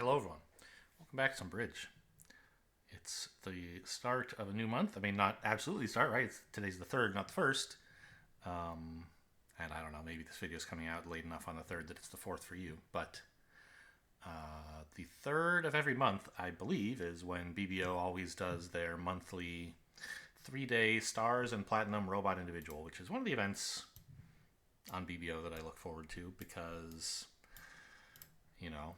Hello, everyone. Welcome back to some bridge. It's the start of a new month. I mean, not absolutely start, right? Today's the third, not the first. Um, and I don't know, maybe this video is coming out late enough on the third that it's the fourth for you. But the third of every month, I believe, is when BBO always does their monthly 3-day Stars and Platinum Robot Individual, which is one of the events on BBO that I look forward to because, you know,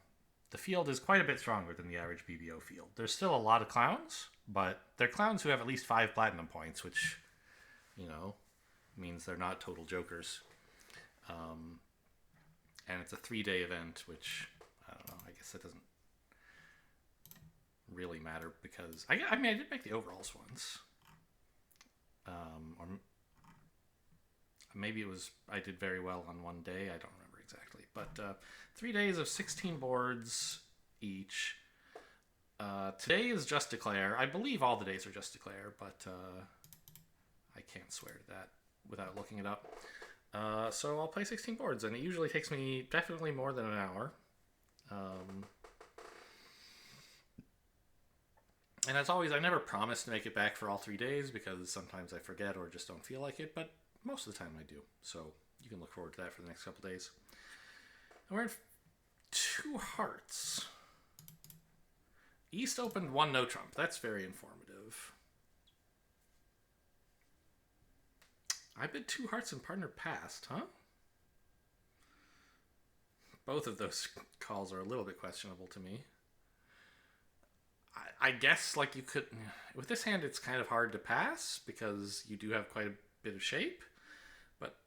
the field is quite a bit stronger than the average BBO field. There's still a lot of clowns, but they're clowns who have at least 5 platinum points, which, means they're not total jokers. And it's a 3-day event, which, I don't know, I guess that doesn't really matter because, I did make the overalls once. Or maybe it was, I did very well on one day, I don't remember exactly. But 3 days of 16 boards each. Today is Just Declare. I believe all the days are Just Declare, but I can't swear to that without looking it up. So I'll play 16 boards, and it usually takes me definitely more than an hour. And as always, I never promise to make it back for all 3 days because sometimes I forget or just don't feel like it, but most of the time I do. So you can look forward to that for the next couple days. And we're in 2 hearts. East opened 1 no trump. That's very informative. I bid 2 hearts and partner passed, huh? Both of those calls are a little bit questionable to me. I guess, like, you could... With this hand, it's kind of hard to pass because you do have quite a bit of shape. But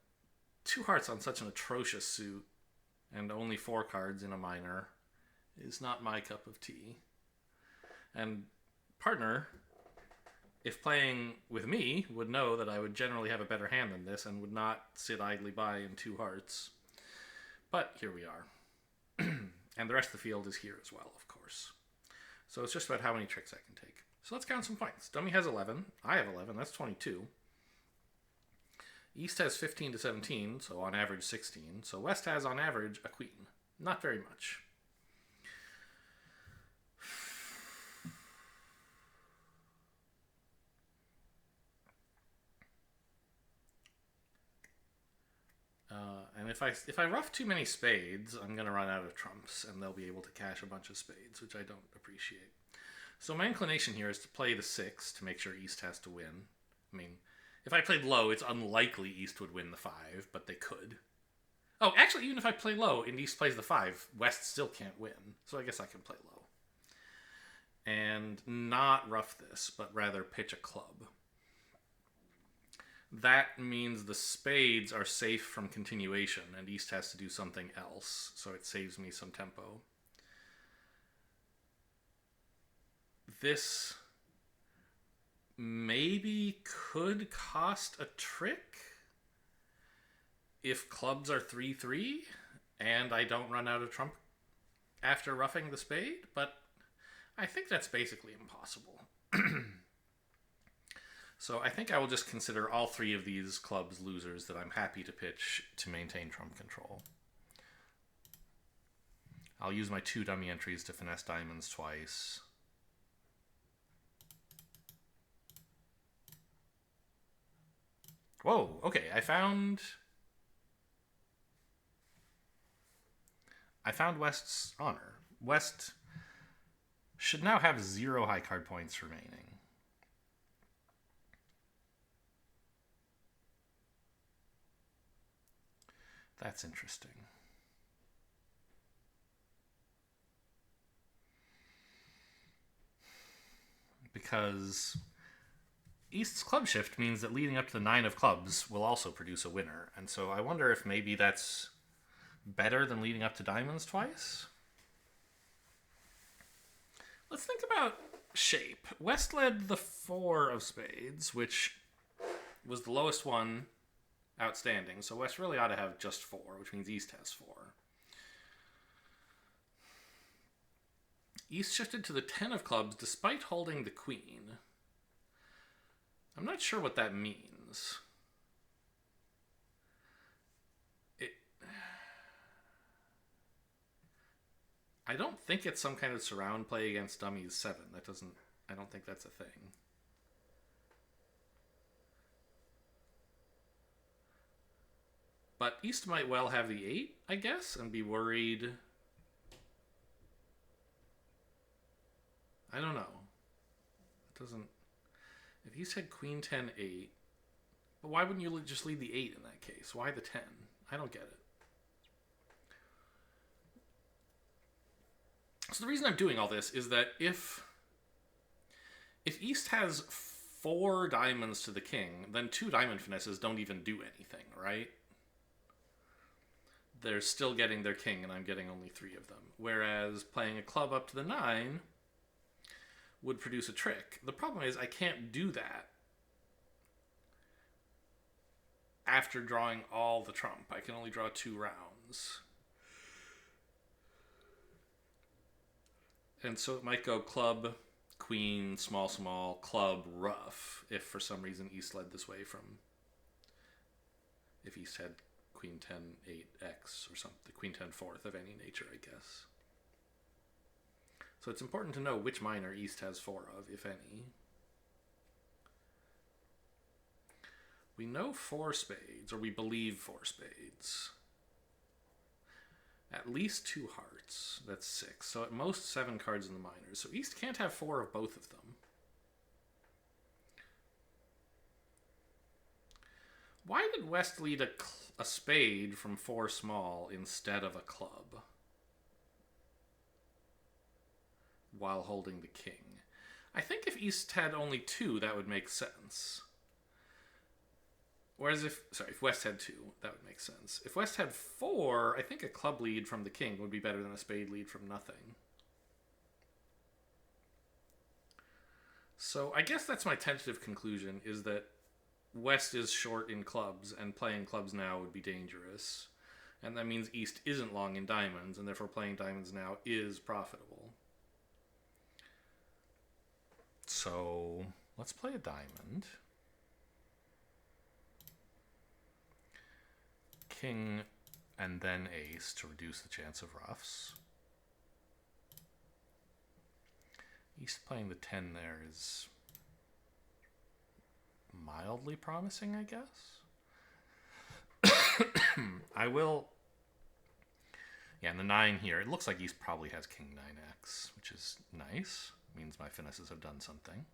2 hearts on such an atrocious suit and only 4 cards in a minor is not my cup of tea. And partner, if playing with me, would know that I would generally have a better hand than this and would not sit idly by in 2 hearts. But here we are. And the rest of the field is here as well, of course. So it's just about how many tricks I can take. So let's count some points. Dummy has 11. I have 11. That's 22. East has 15 to 17, so on average 16. So West has on average a queen. Not very much. And if I ruff too many spades, I'm going to run out of trumps, and they'll be able to cash a bunch of spades, which I don't appreciate. So my inclination here is to play the 6 to make sure East has to win. I mean, if I played low, it's unlikely East would win the 5, but they could. Oh, actually, even if I play low and East plays the 5, West still can't win. So I guess I can play low. And not ruff this, but rather pitch a club. That means the spades are safe from continuation, and East has to do something else, so it saves me some tempo. This maybe could cost a trick if clubs are 3-3 and I don't run out of trump after roughing the spade, but I think that's basically impossible. So I think I will just consider all 3 of these clubs losers that I'm happy to pitch to maintain trump control. I'll use my 2 dummy entries to finesse diamonds twice. Whoa, okay, I found West's honor. West should now have 0 high card points remaining. That's interesting. Because East's club shift means that leading up to the 9 of clubs will also produce a winner. And so I wonder if maybe that's better than leading up to diamonds twice? Let's think about shape. West led the 4 of spades, which was the lowest one outstanding. So West really ought to have just 4, which means East has 4. East shifted to the 10 of clubs despite holding the queen. I'm not sure what that means. I don't think it's some kind of surround play against dummies 7. That doesn't. I don't think that's a thing. But East might well have the 8, I guess, and be worried. I don't know. It doesn't. If East had Queen 10 8, but why wouldn't you just lead the 8 in that case? Why the 10? I don't get it. So the reason I'm doing all this is that if East has 4 diamonds to the king, then 2 diamond finesses don't even do anything, right? They're still getting their king, and I'm getting only 3 of them. Whereas playing a club up to the 9 would produce a trick. The problem is I can't do that after drawing all the trump. I can only draw 2 rounds. And so it might go club, queen, small, small, club, ruff, if for some reason East led this way from... If East had Queen 10 8x or something, Queen 10 4th of any nature, I guess. So it's important to know which minor East has 4 of, if any. We know 4 spades, or we believe 4 spades. At least 2 hearts. That's 6. So at most 7 cards in the minors. So East can't have 4 of both of them. Why did West lead a spade from 4 small instead of a club while holding the king? I think if East had only 2, that would make sense. Whereas if West had 2, that would make sense. If West had 4, I think a club lead from the king would be better than a spade lead from nothing. So I guess that's my tentative conclusion, is that West is short in clubs, and playing clubs now would be dangerous. And that means East isn't long in diamonds, and therefore playing diamonds now is profitable. So let's play a diamond. King and then ace to reduce the chance of roughs. East playing the 10 there is mildly promising, I guess. I will... Yeah, and the 9 here, it looks like East probably has King 9x, which is nice. Means my finesses have done something.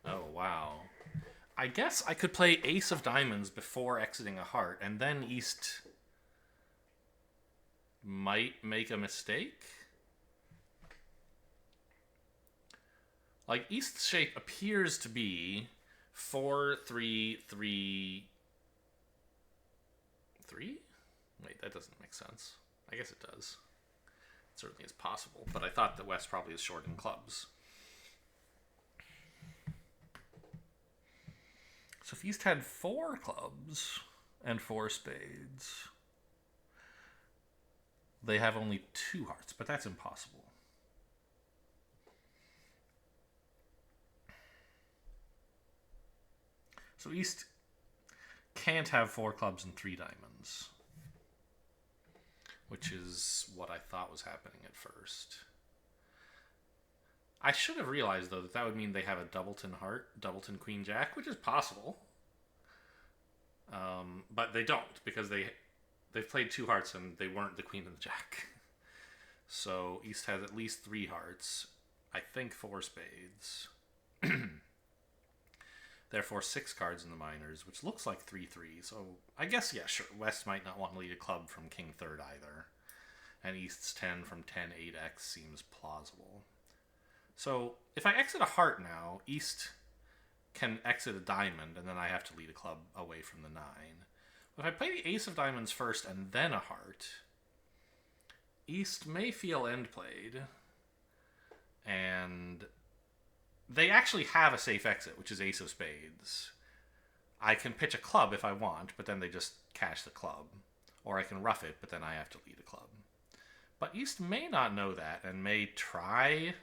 Oh, wow. I guess I could play ace of diamonds before exiting a heart, and then East might make a mistake. Like, East's shape appears to be 4, 3, 3, 3? Wait, that doesn't make sense. I guess it does. It certainly is possible, but I thought that West probably is short in clubs. So if East had 4 clubs and 4 spades, they have only 2 hearts, but that's impossible. So East can't have 4 clubs and 3 diamonds, which is what I thought was happening at first. I should have realized, though, that would mean they have a doubleton heart, doubleton queen jack, which is possible. But they don't, because they've played 2 hearts and they weren't the queen and the jack. So East has at least 3 hearts, I think 4 spades. Therefore 6 cards in the minors, which looks like 3-3. So I guess, yeah, sure, West might not want to lead a club from king 3rd either. And East's 10 from 10-8x seems plausible. So if I exit a heart now, East can exit a diamond, and then I have to lead a club away from the 9. But if I play the ace of diamonds first and then a heart, East may feel end played, and they actually have a safe exit, which is ace of spades. I can pitch a club if I want, but then they just cash the club. Or I can rough it, but then I have to lead a club. But East may not know that, and may try.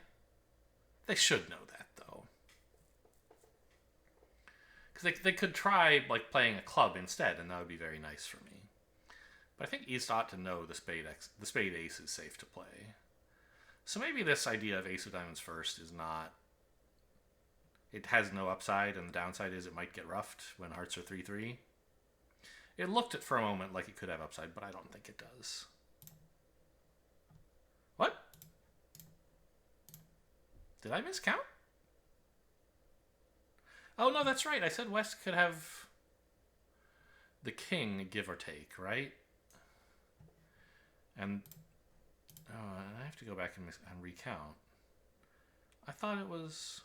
They should know that, though. Because they could try like playing a club instead, and that would be very nice for me. But I think East ought to know the spade ace is safe to play. So maybe this idea of ace of diamonds first is not... It has no upside, and the downside is it might get roughed when hearts are 3-3. It looked for a moment like it could have upside, but I don't think it does. What? Did I miscount? Oh, no, that's right. I said West could have the king, give or take, right? And I have to go back and recount. I thought it was...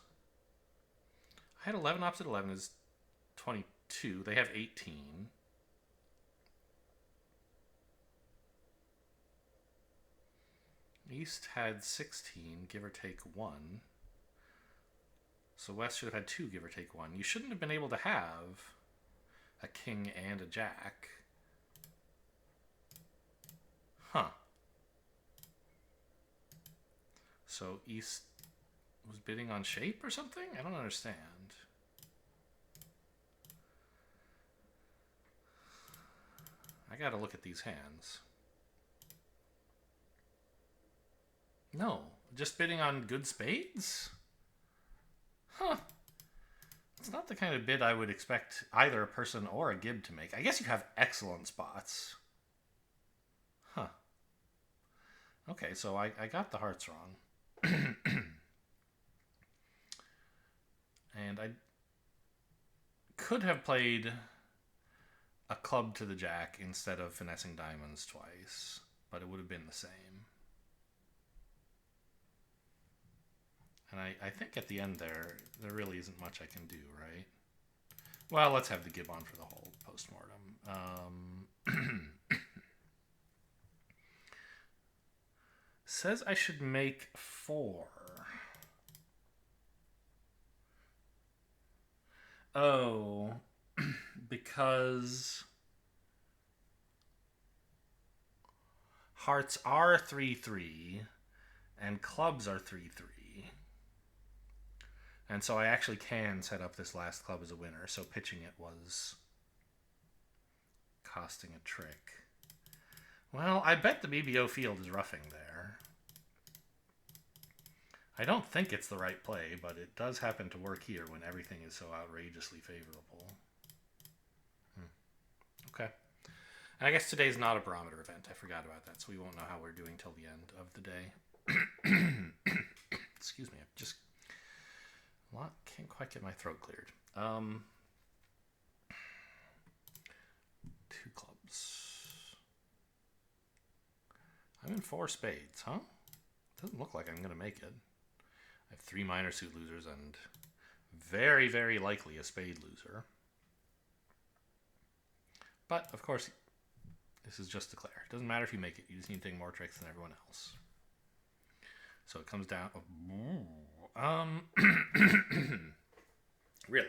I had 11 opposite 11 is 22. They have 18. East had 16, give or take 1. So West should have had 2, give or take 1. You shouldn't have been able to have a king and a jack. Huh. So East was bidding on shape or something? I don't understand. I gotta look at these hands. No, just bidding on good spades? Huh. It's not the kind of bid I would expect either a person or a gib to make. I guess you have excellent spots. Huh. Okay, so I got the hearts wrong. And I could have played a club to the jack instead of finessing diamonds twice, but it would have been the same. And I think at the end there really isn't much I can do, right? Well, let's have the gib on for the whole postmortem. Says I should make 4. Oh, because hearts are 3-3 and clubs are 3-3. And so I actually can set up this last club as a winner, so pitching it was costing a trick. Well, I bet the BBO field is roughing there. I don't think it's the right play, but it does happen to work here when everything is so outrageously favorable. Okay. And I guess today's not a barometer event. I forgot about that, so we won't know how we're doing till the end of the day. Excuse me. I've just... can't quite get my throat cleared. 2 clubs. I'm in 4 spades, huh? Doesn't look like I'm going to make it. I have 3 minor suit losers and very, very likely a spade loser. But, of course, this is just declare. It doesn't matter if you make it. You just need to take more tricks than everyone else. So it comes down... Really?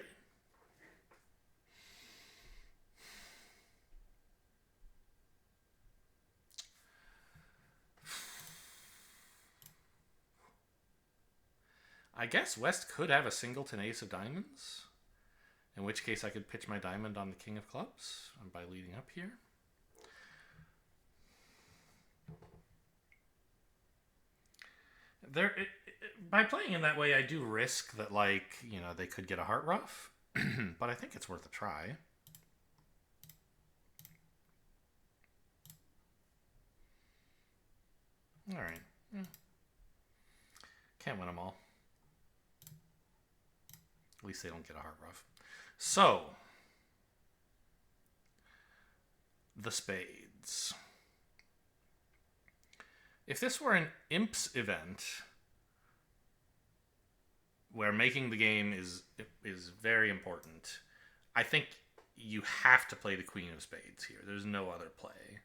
I guess West could have a singleton ace of diamonds, in which case I could pitch my diamond on the king of clubs by leading up here. By playing in that way, I do risk that, like, you know, they could get a heart ruff, but I think it's worth a try. All right. Yeah. Can't win them all. At least they don't get a heart ruff. So, the spades. If this were an imps event, where making the game is very important, I think you have to play the queen of spades here. There's no other play.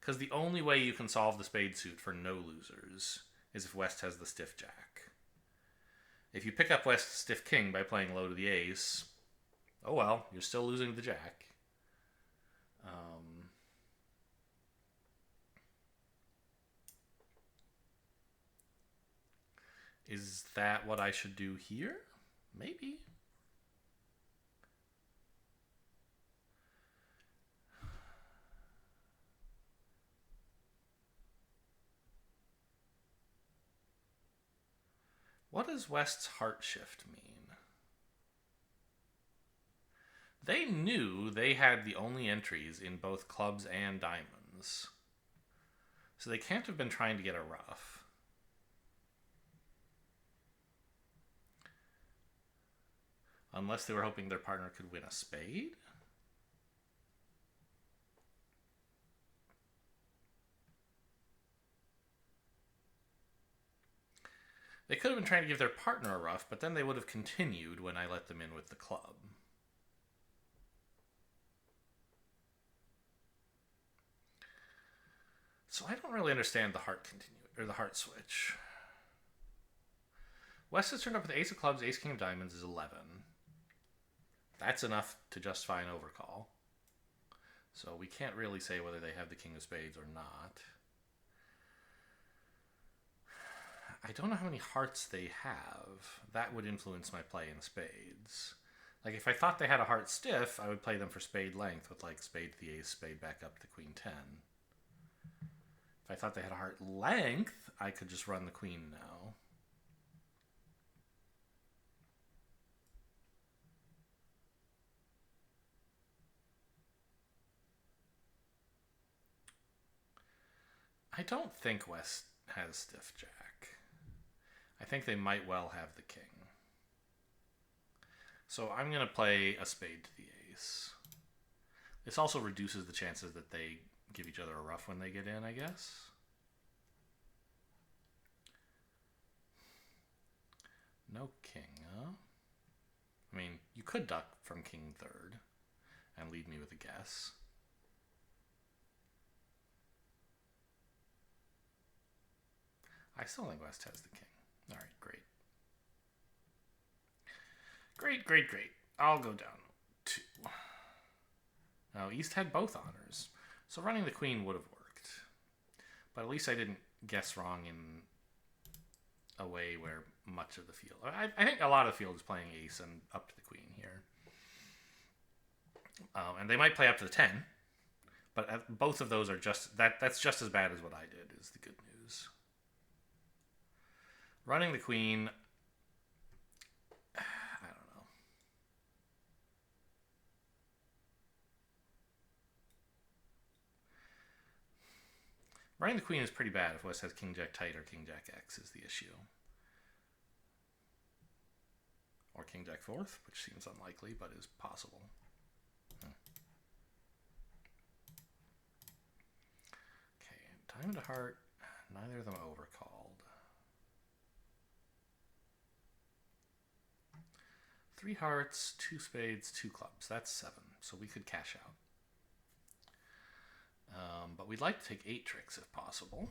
Because the only way you can solve the spade suit for no losers is if West has the stiff jack. If you pick up West's stiff king by playing low to the ace, oh well, you're still losing the jack. Is that what I should do here? Maybe. What does West's heart shift mean? They knew they had the only entries in both clubs and diamonds. So they can't have been trying to get a ruff. Unless they were hoping their partner could win a spade? They could have been trying to give their partner a ruff, but then they would have continued when I let them in with the club. So I don't really understand the heart the heart switch. West has turned up with ace of clubs, ace king of diamonds is 11. That's enough to justify an overcall. So we can't really say whether they have the king of spades or not. I don't know how many hearts they have. That would influence my play in spades. Like, if I thought they had a heart stiff, I would play them for spade length with, like, spade to the ace, spade back up to queen 10. If I thought they had a heart length, I could just run the queen now. I don't think West has stiff jack. I think they might well have the king. So I'm going to play a spade to the ace. This also reduces the chances that they give each other a ruff when they get in, I guess. No king, huh? I mean, you could duck from king third and leave me with a guess. I still think West has the king. All right, great. Great. I'll go down 2. Now, East had both honors, so running the queen would have worked. But at least I didn't guess wrong in a way where much of the field... I think a lot of the field is playing ace and up to the queen here. And they might play up to the 10, but both of those are just... That's just as bad as what I did, is the good news. Running the queen... I don't know. Running the queen is pretty bad if West has king jack tight or king jack X is the issue. Or king jack fourth, which seems unlikely but is possible. Okay, diamond to heart, neither of them overcalled. 3 hearts, 2 spades, 2 clubs. That's 7, so we could cash out. But we'd like to take 8 tricks if possible.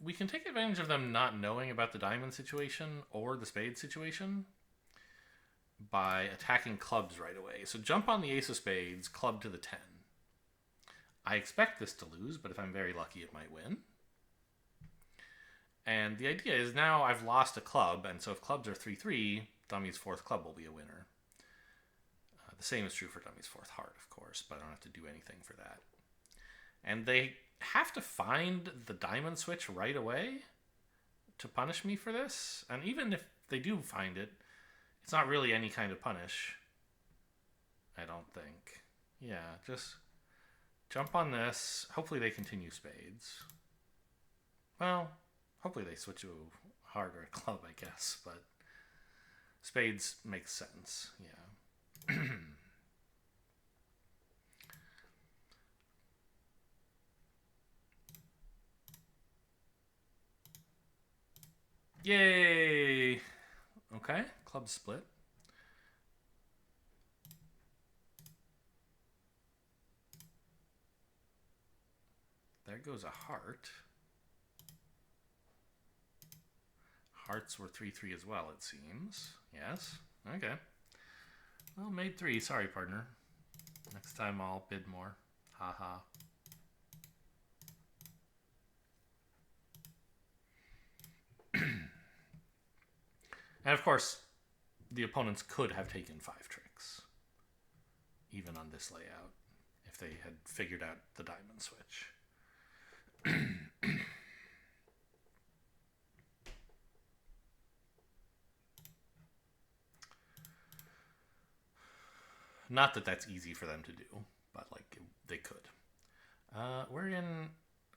We can take advantage of them not knowing about the diamond situation or the spade situation by attacking clubs right away. So jump on the ace of spades, club to the 10. I expect this to lose, but if I'm very lucky, it might win. And the idea is now I've lost a club, and so if clubs are 3-3, Dummy's 4th club will be a winner. The same is true for Dummy's 4th heart, of course, but I don't have to do anything for that. And they have to find the diamond switch right away to punish me for this. And even if they do find it, it's not really any kind of punish. I don't think. Yeah, just jump on this. Hopefully they continue spades. Well, hopefully they switch to a heart or a club, I guess. But spades makes sense, yeah. Yay! Okay, club split. There goes a heart. Hearts were 3-3 as well, it seems. Yes? Okay. Well, made 3. Sorry, partner. Next time I'll bid more. Ha ha. And of course, the opponents could have taken 5 tricks, even on this layout, if they had figured out the diamond switch. Not that that's easy for them to do, but like they could. We're in.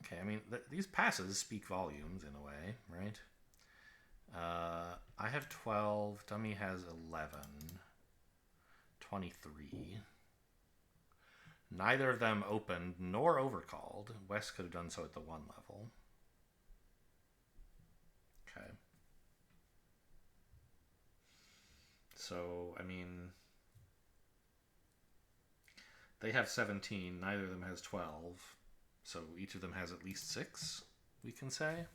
Okay, I mean these passes speak volumes in a way, right? I have 12. Dummy has 11. 23. Neither of them opened nor overcalled. West could have done so at the 1 level. Okay. So, I mean, they have 17. Neither of them has 12. So each of them has at least 6, we can say.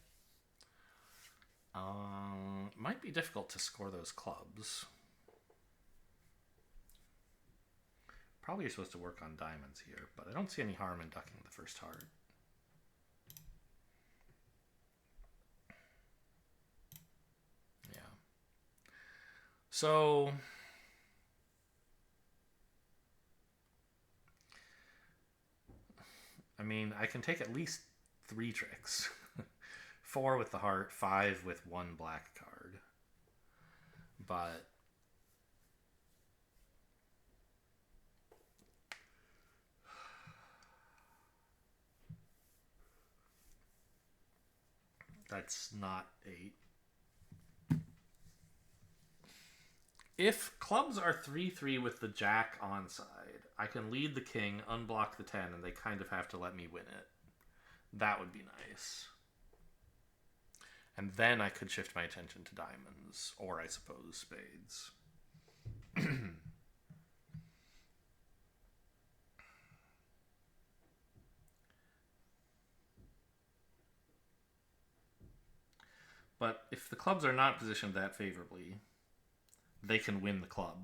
Might be difficult to score those clubs. Probably you're supposed to work on diamonds here, but I don't see any harm in ducking the first heart. Yeah. So I mean, I can take at least 3 tricks. 4 with the heart, 5 with 1 black card. But that's not 8. If clubs are 3-3 with the jack onside, I can lead the king, unblock the 10, and they kind of have to let me win it. That would be nice. And then I could shift my attention to diamonds, or I suppose spades. But if the clubs are not positioned that favorably, they can win the club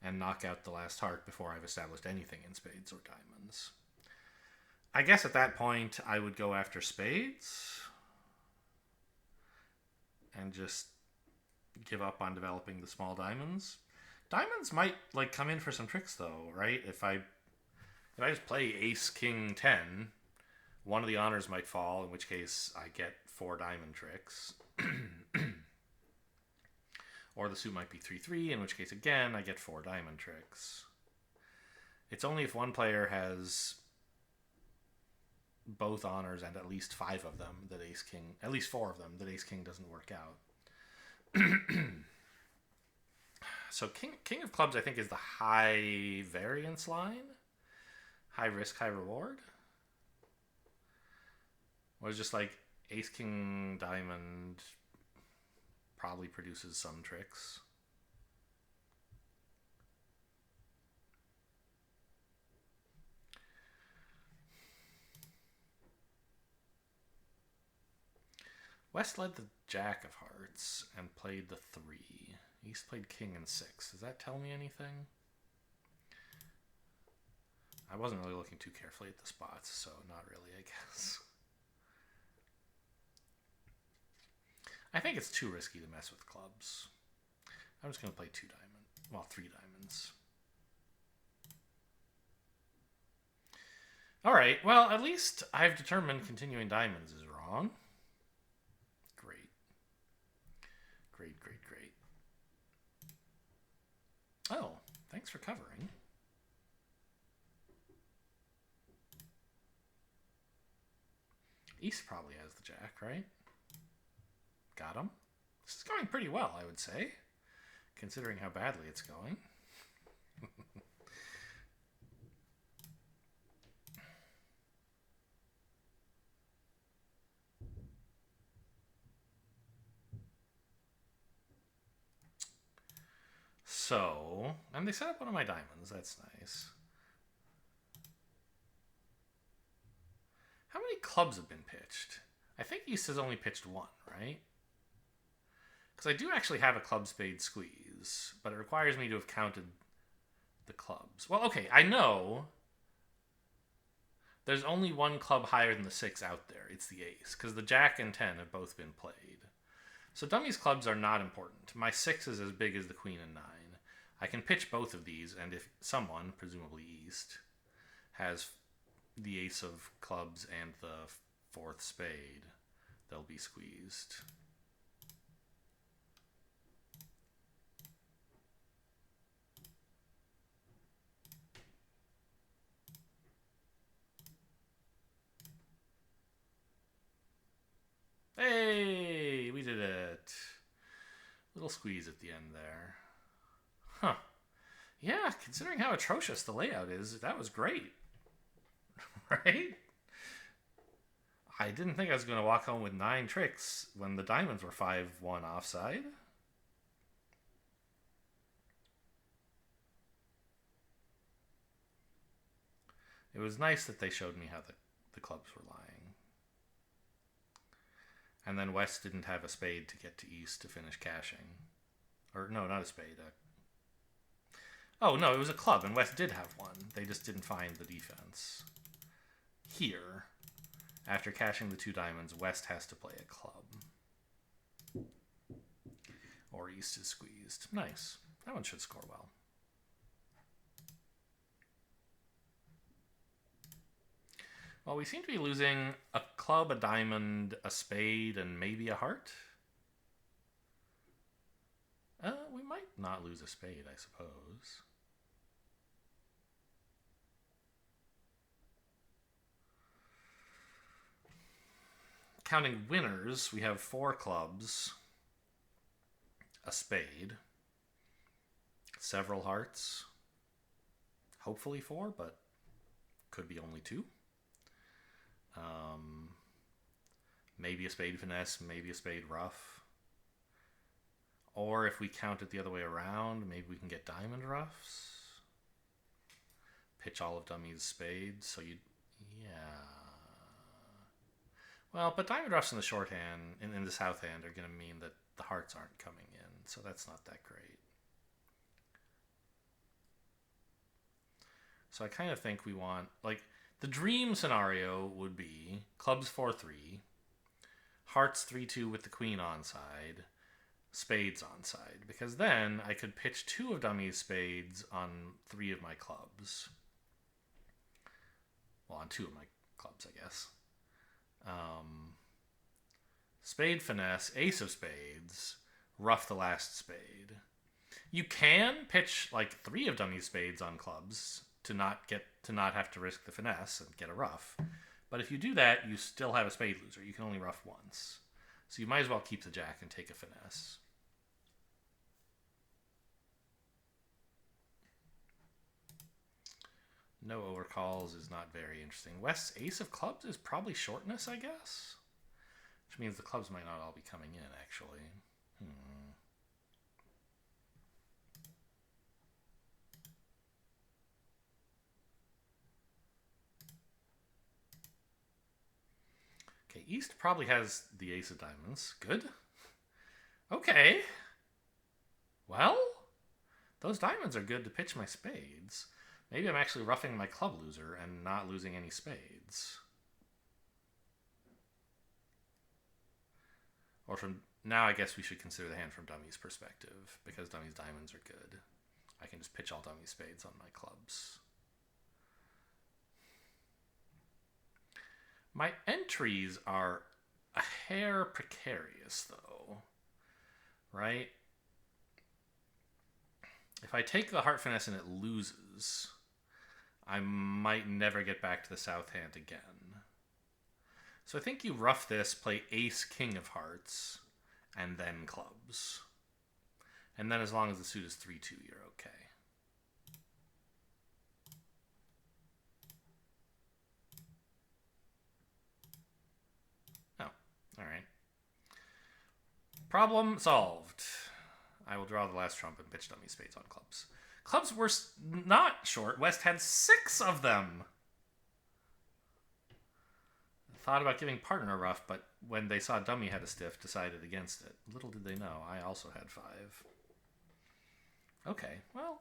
and knock out the last heart before I've established anything in spades or diamonds. I guess at that point I would go after spades and just give up on developing the small diamonds. Diamonds might like come in for some tricks though, right? If I just play ace king 10, one of the honors might fall, in which case I get 4 diamond tricks. Or the suit might be 3-3, in which case again I get 4 diamond tricks. It's only if one player has both honors and at least 5 of them that ace king, at least 4 of them, that ace king doesn't work out. So king of clubs I think is the high variance line. High risk, high reward. Or just like ace king diamond probably produces some tricks. West led the jack of hearts and played the 3. East played king and 6. Does that tell me anything? I wasn't really looking too carefully at the spots, so not really, I guess. I think it's too risky to mess with clubs. I'm just going to play 3 diamonds. Alright, well, at least I've determined continuing diamonds is wrong. Great. Great, great, great. Oh, thanks for covering. East probably has the jack, right? Got him. This is going pretty well, I would say, considering how badly it's going. So, and they set up one of my diamonds. That's nice. How many clubs have been pitched? I think East has only pitched 1, right? Because I do actually have a club spade squeeze, but it requires me to have counted the clubs. Well, okay, I know there's only 1 club higher than the 6 out there. It's the ace, because the jack and 10 have both been played. So dummies clubs are not important. My 6 is as big as the queen and 9. I can pitch both of these, and if someone, presumably East, has the ace of clubs and the fourth spade, they'll be squeezed. Hey, we did it. Little squeeze at the end there. Huh. Yeah, considering how atrocious the layout is, that was great. Right? I didn't think I was going to walk home with 9 tricks when the diamonds were 5-1 offside. It was nice that they showed me how the clubs were lying. And then West didn't have a spade to get to East to finish cashing. Or, no, not a spade. Oh, no, it was a club, and West did have one. They just didn't find the defense. Here, after cashing the 2 diamonds, West has to play a club. Or East is squeezed. Nice. That one should score well. Well, we seem to be losing a club, a diamond, a spade, and maybe a heart. We might not lose a spade, I suppose. Counting winners, we have 4 clubs, a spade, several hearts, hopefully 4, but could be only 2. Maybe a spade finesse, maybe a spade rough. Or if we count it the other way around, maybe we can get diamond roughs. Pitch all of dummies spades, so you, yeah. Well, but diamond roughs in the shorthand, in the south hand, are going to mean that the hearts aren't coming in, so that's not that great. So I kind of think we want, like, the dream scenario would be clubs 4-3, hearts 3-2 with the queen onside, spades onside, because then I could pitch 2 of dummies spades on 3 of my clubs. Well, on 2 of my clubs, I guess. Spade finesse, ace of spades, rough the last spade. You can pitch like 3 of dummies spades on clubs to not have to risk the finesse and get a rough. But if you do that, you still have a spade loser. You can only rough once. So you might as well keep the jack and take a finesse. No overcalls is not very interesting. West's ace of clubs is probably shortness, I guess. Which means the clubs might not all be coming in, actually. Okay, East probably has the ace of diamonds. Good. Okay. Well, those diamonds are good to pitch my spades. Maybe I'm actually roughing my club loser and not losing any spades. Or from now, I guess we should consider the hand from dummies' perspective, because dummies' diamonds are good. I can just pitch all dummies' spades on my clubs. My entries are a hair precarious, though. Right? If I take the heart finesse and it loses, I might never get back to the south hand again. So I think you rough this, play ace, king of hearts, and then clubs. And then as long as the suit is 3-2, you're okay. Oh, all right. Problem solved. I will draw the last trump and pitch dummy spades on clubs. Clubs were not short. West had 6 of them. Thought about giving partner a rough, but when they saw dummy had a stiff, decided against it. Little did they know, I also had 5. Okay, well,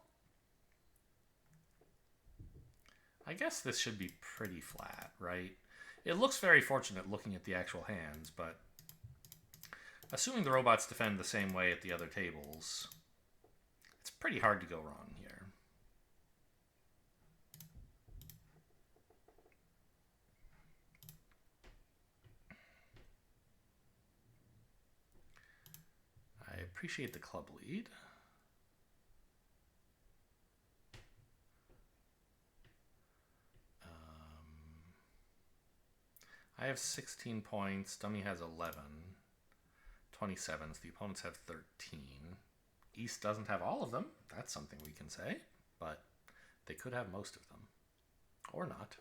I guess this should be pretty flat, right? It looks very fortunate looking at the actual hands, but assuming the robots defend the same way at the other tables, it's pretty hard to go wrong here. appreciate the club lead. I have 16 points. Dummy has 11. 27. So the opponents have 13. East doesn't have all of them. That's something we can say. But they could have most of them. Or not.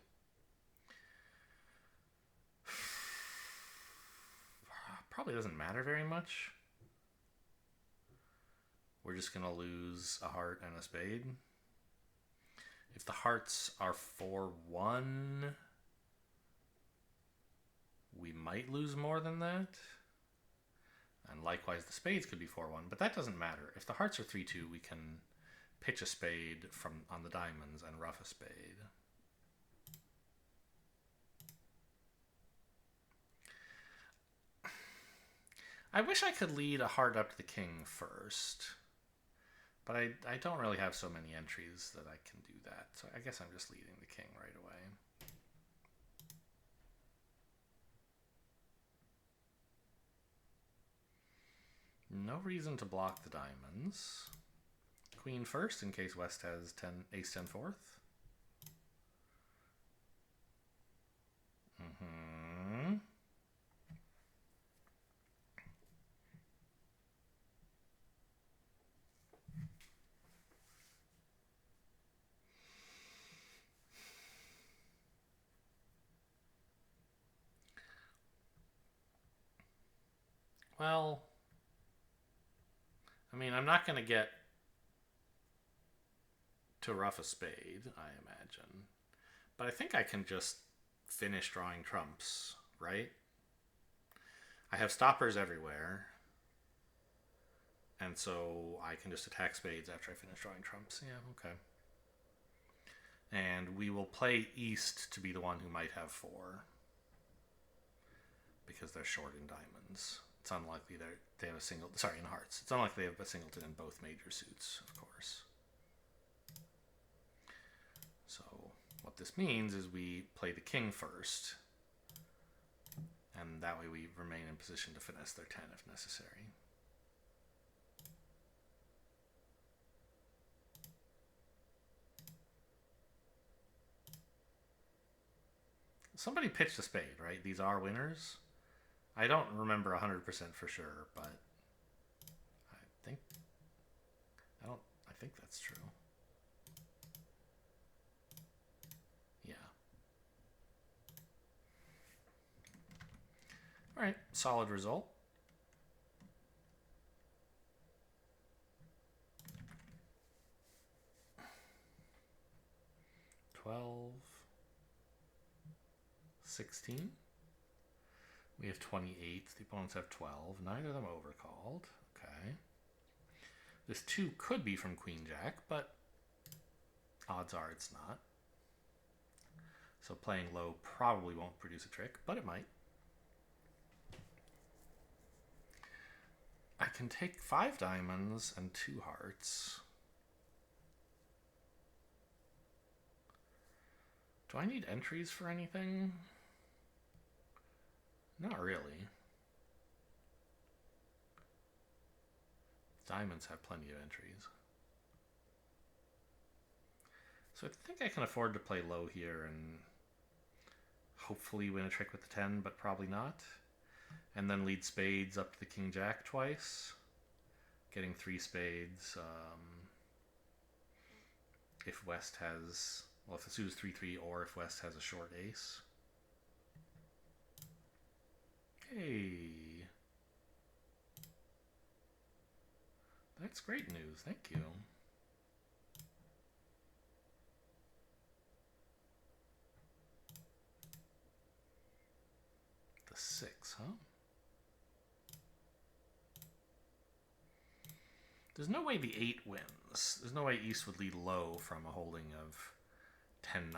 Probably doesn't matter very much. We're just going to lose a heart and a spade. If the hearts are 4-1, we might lose more than that. And likewise, the spades could be 4-1, but that doesn't matter. If the hearts are 3-2, we can pitch a spade from on the diamonds and rough a spade. I wish I could lead a heart up to the king first, but I don't really have so many entries that I can do that. So I guess I'm just leading the king right away. No reason to block the diamonds. Queen first in case West has ace 10 fourth. Well, I mean, I'm not going to get to rough a spade, I imagine. But I think I can just finish drawing trumps, right? I have stoppers everywhere. And so I can just attack spades after I finish drawing trumps. Yeah, okay. And we will play East to be the one who might have 4. Because they're short in diamonds. It's unlikely they have a single... Sorry, in hearts. It's unlikely they have a singleton in both major suits, of course. So what this means is we play the king first. And that way we remain in position to finesse their 10 if necessary. Somebody pitched a spade, right? These are winners. I don't remember 100% for sure, but I think that's true. Yeah. All right, solid result. $12, 16. We have 28. The opponents have 12. Neither of them overcalled. Okay. This 2 could be from Queen Jack, but odds are it's not. So playing low probably won't produce a trick, but it might. I can take 5 diamonds and 2 hearts. Do I need entries for anything? Not really. Diamonds have plenty of entries. So I think I can afford to play low here and hopefully win a trick with the 10, but probably not. And then lead spades up to the king jack twice. Getting 3 spades. If West has... Well, if the suit is 3-3 or if West has a short ace. Hey. That's great news. Thank you. The 6, huh? There's no way the 8 wins. There's no way East would lead low from a holding of 10-9,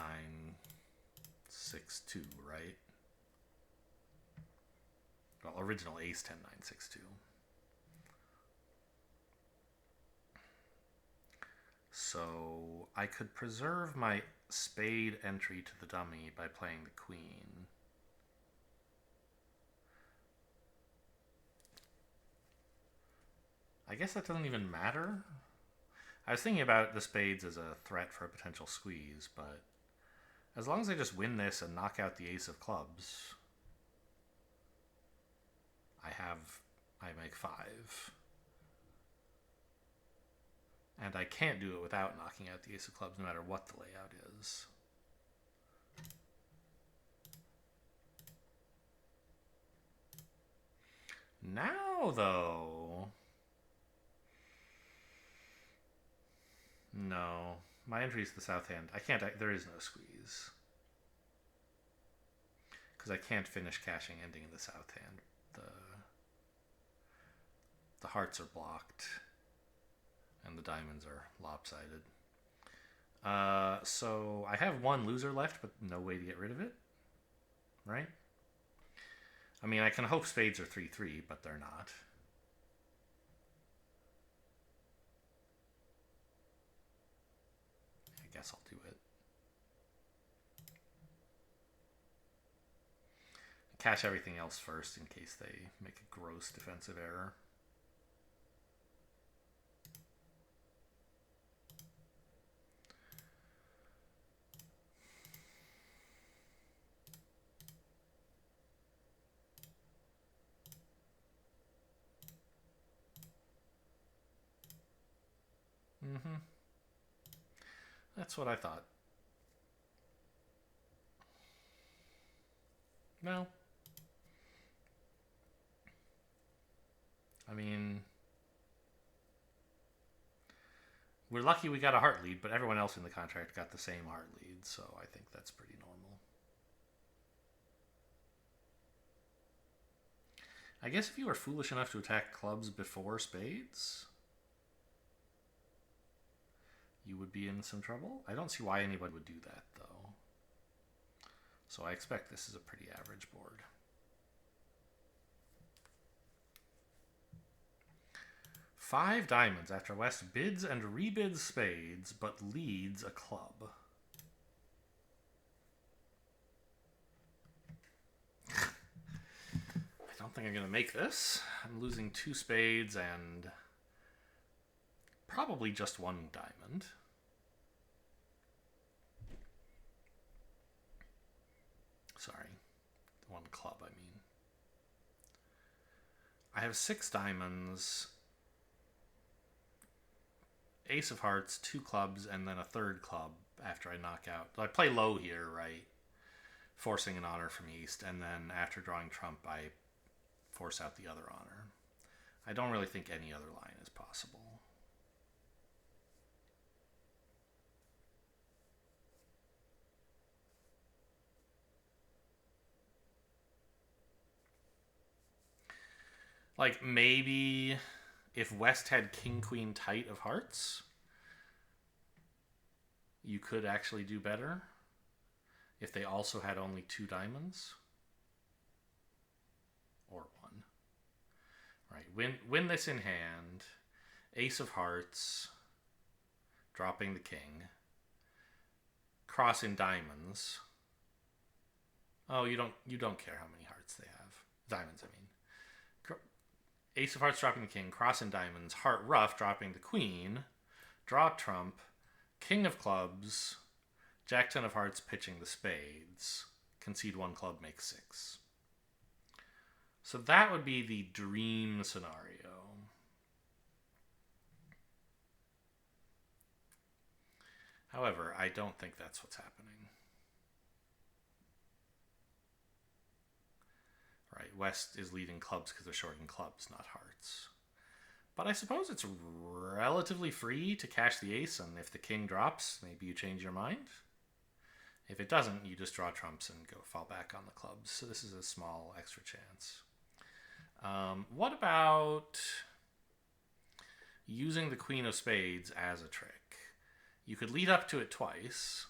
6-2, right? Well, original ace 10-9, 6-2. So I could preserve my spade entry to the dummy by playing the queen. I guess that doesn't even matter. I was thinking about the spades as a threat for a potential squeeze, but as long as I just win this and knock out the ace of clubs, I make 5. And I can't do it without knocking out the ace of clubs no matter what the layout is. Now, though... No. My entry is the south hand. I can't... There is no squeeze. Because I can't finish cashing ending in the south hand. The hearts are blocked. And the diamonds are lopsided. So I have one loser left, but no way to get rid of it. Right? I mean, I can hope spades are 3-3, but they're not. I guess I'll do it. Cash everything else first in case they make a gross defensive error. That's what I thought. No. I mean, we're lucky we got a heart lead, but everyone else in the contract got the same heart lead, so I think that's pretty normal. I guess if you were foolish enough to attack clubs before spades, you would be in some trouble. I don't see why anybody would do that, though. So I expect this is a pretty average board. Five diamonds after West bids and rebids spades, but leads a club. I don't think I'm going to make this. I'm losing 2 spades and probably just 1 diamond. Sorry, 1 club, I mean. I have 6 diamonds, ace of hearts, 2 clubs, and then a 3rd club after I knock out. I play low here, right? Forcing an honor from East, and then after drawing trump, I force out the other honor. I don't really think any other line is possible. Like, maybe if West had king, queen, tight of hearts, you could actually do better. If they also had only 2 diamonds. Or 1. Right, win this in hand. Ace of hearts. Dropping the king. Cross in diamonds. Oh, you don't care how many hearts they have. Diamonds, I mean. Ace of hearts dropping the king, cross in diamonds, heart rough dropping the queen, draw trump, king of clubs, jack 10 of hearts pitching the spades, concede 1 club, make 6. So that would be the dream scenario. However, I don't think that's what's happening. Right, West is leading clubs because they're shorting clubs, not hearts. But I suppose it's relatively free to cash the ace, and if the king drops, maybe you change your mind. If it doesn't, you just draw trumps and go fall back on the clubs. So this is a small extra chance. What about using the queen of spades as a trick? You could lead up to it twice,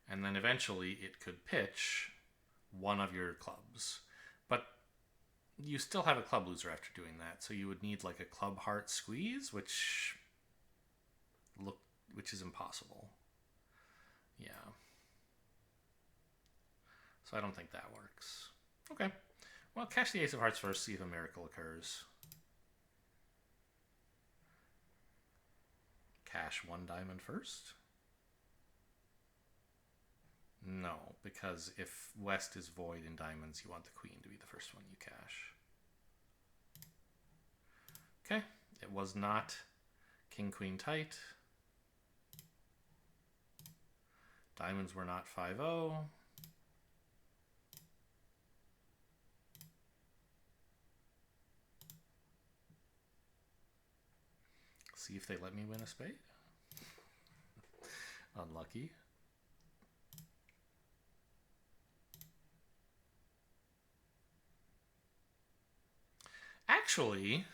and then eventually it could pitch 1 of your clubs. But you still have a club loser after doing that, so you would need like a club heart squeeze, which is impossible. Yeah. So I don't think that works. Okay. Well, cash the ace of hearts first, see if a miracle occurs. cash one diamond first? No, because if West is void in diamonds, you want the queen to be the first one you cash. Okay, it was not king, queen tight. Diamonds were not 5-0. See if they let me win a spade. Unlucky. Actually,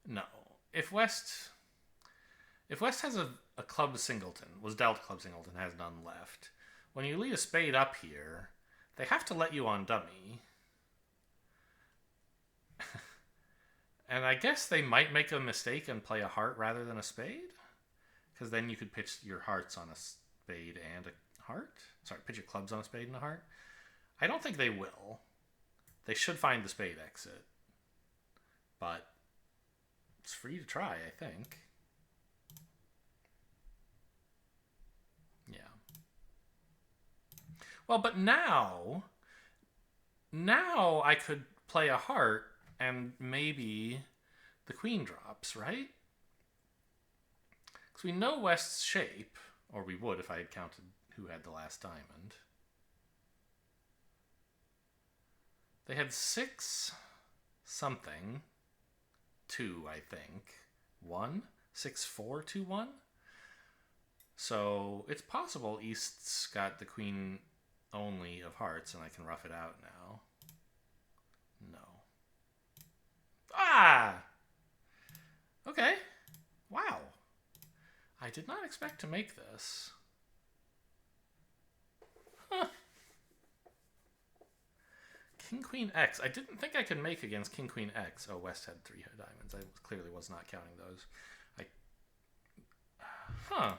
no. If West has a club singleton, was dealt club singleton, has none left, when you lead a spade up here, they have to let you on dummy. And I guess they might make a mistake and play a heart rather than a spade, because then you could pitch your hearts on a spade and a heart. Sorry, pitch your clubs on a spade and a heart. I don't think they will. They should find the spade exit. But it's free to try, I think. Yeah. Well, but now I could play a heart and maybe the queen drops, right? Because we know West's shape, or we would if I had counted who had the last diamond. They had 6 something, 2, I think. 1? 6, 4, 2, 1? So it's possible East's got the queen only of hearts and I can rough it out now. No. Ah! Okay. Wow. I did not expect to make this. Huh. King, Queen, X. I didn't think I could make against King, Queen, X. Oh, West had 3 diamonds. I clearly was not counting those. Huh.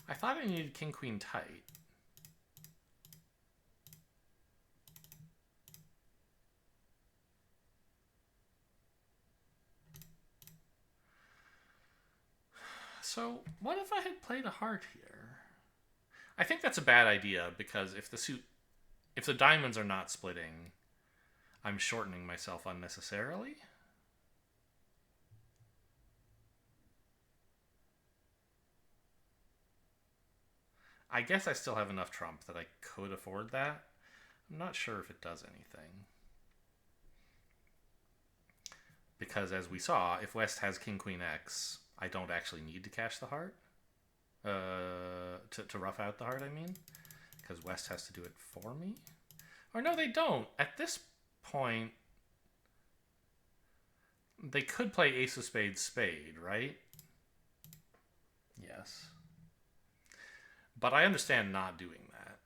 I thought I needed King, Queen, tight. So, what if I had played a heart here? I think that's a bad idea, because if the diamonds are not splitting, I'm shortening myself unnecessarily. I guess I still have enough trump that I could afford that. I'm not sure if it does anything. Because as we saw, if West has King, Queen, X, I don't actually need to cash the heart. To rough out the heart, I mean. Because West has to do it for me. Or no, they don't. At this point, they could play Ace of Spades, spade, right? Yes. But I understand not doing that.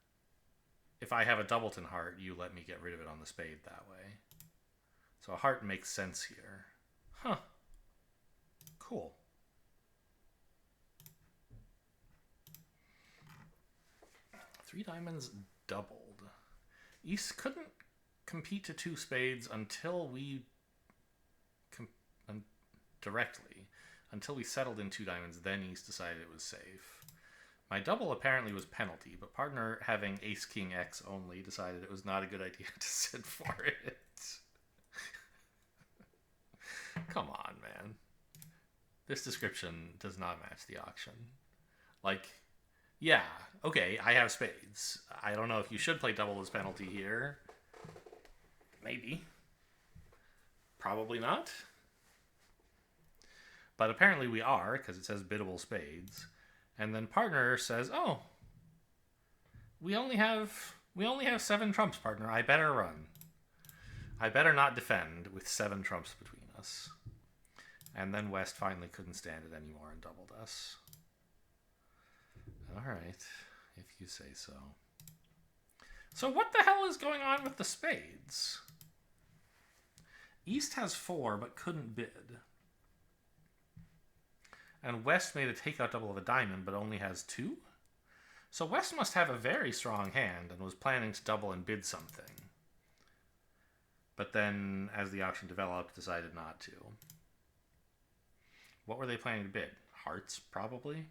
If I have a doubleton heart, you let me get rid of it on the spade that way. So a heart makes sense here. Huh. Cool. Three diamonds doubled. East couldn't compete to 2 spades until we directly. Until we settled in 2 diamonds, then East decided it was safe. My double apparently was penalty, but partner having Ace King X only decided it was not a good idea to sit for it. Come on, man. This description does not match the auction. Like, yeah, okay, I have spades. I don't know if you should play double as penalty here. Maybe. Probably not. But apparently we are, because it says biddable spades. And then partner says, oh, we only have 7 trumps, partner. I better run. I better not defend with 7 trumps between us. And then West finally couldn't stand it anymore and doubled us. All right, if you say so. So what the hell is going on with the spades? East has 4 but couldn't bid. And West made a takeout double of a diamond but only has 2? So West must have a very strong hand and was planning to double and bid something. But then, as the auction developed, decided not to. What were they planning to bid? Hearts, probably.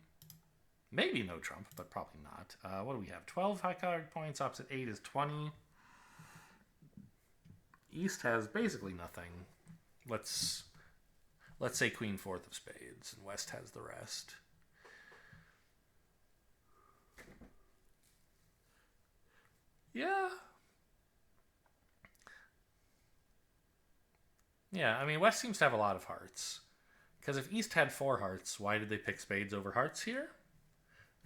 Maybe no trump, but probably not. What do we have? 12 high card points. Opposite 8 is 20. East has basically nothing. Let's say queen fourth of spades, and West has the rest. Yeah. Yeah, I mean, West seems to have a lot of hearts. Because if East had 4 hearts, why did they pick spades over hearts here?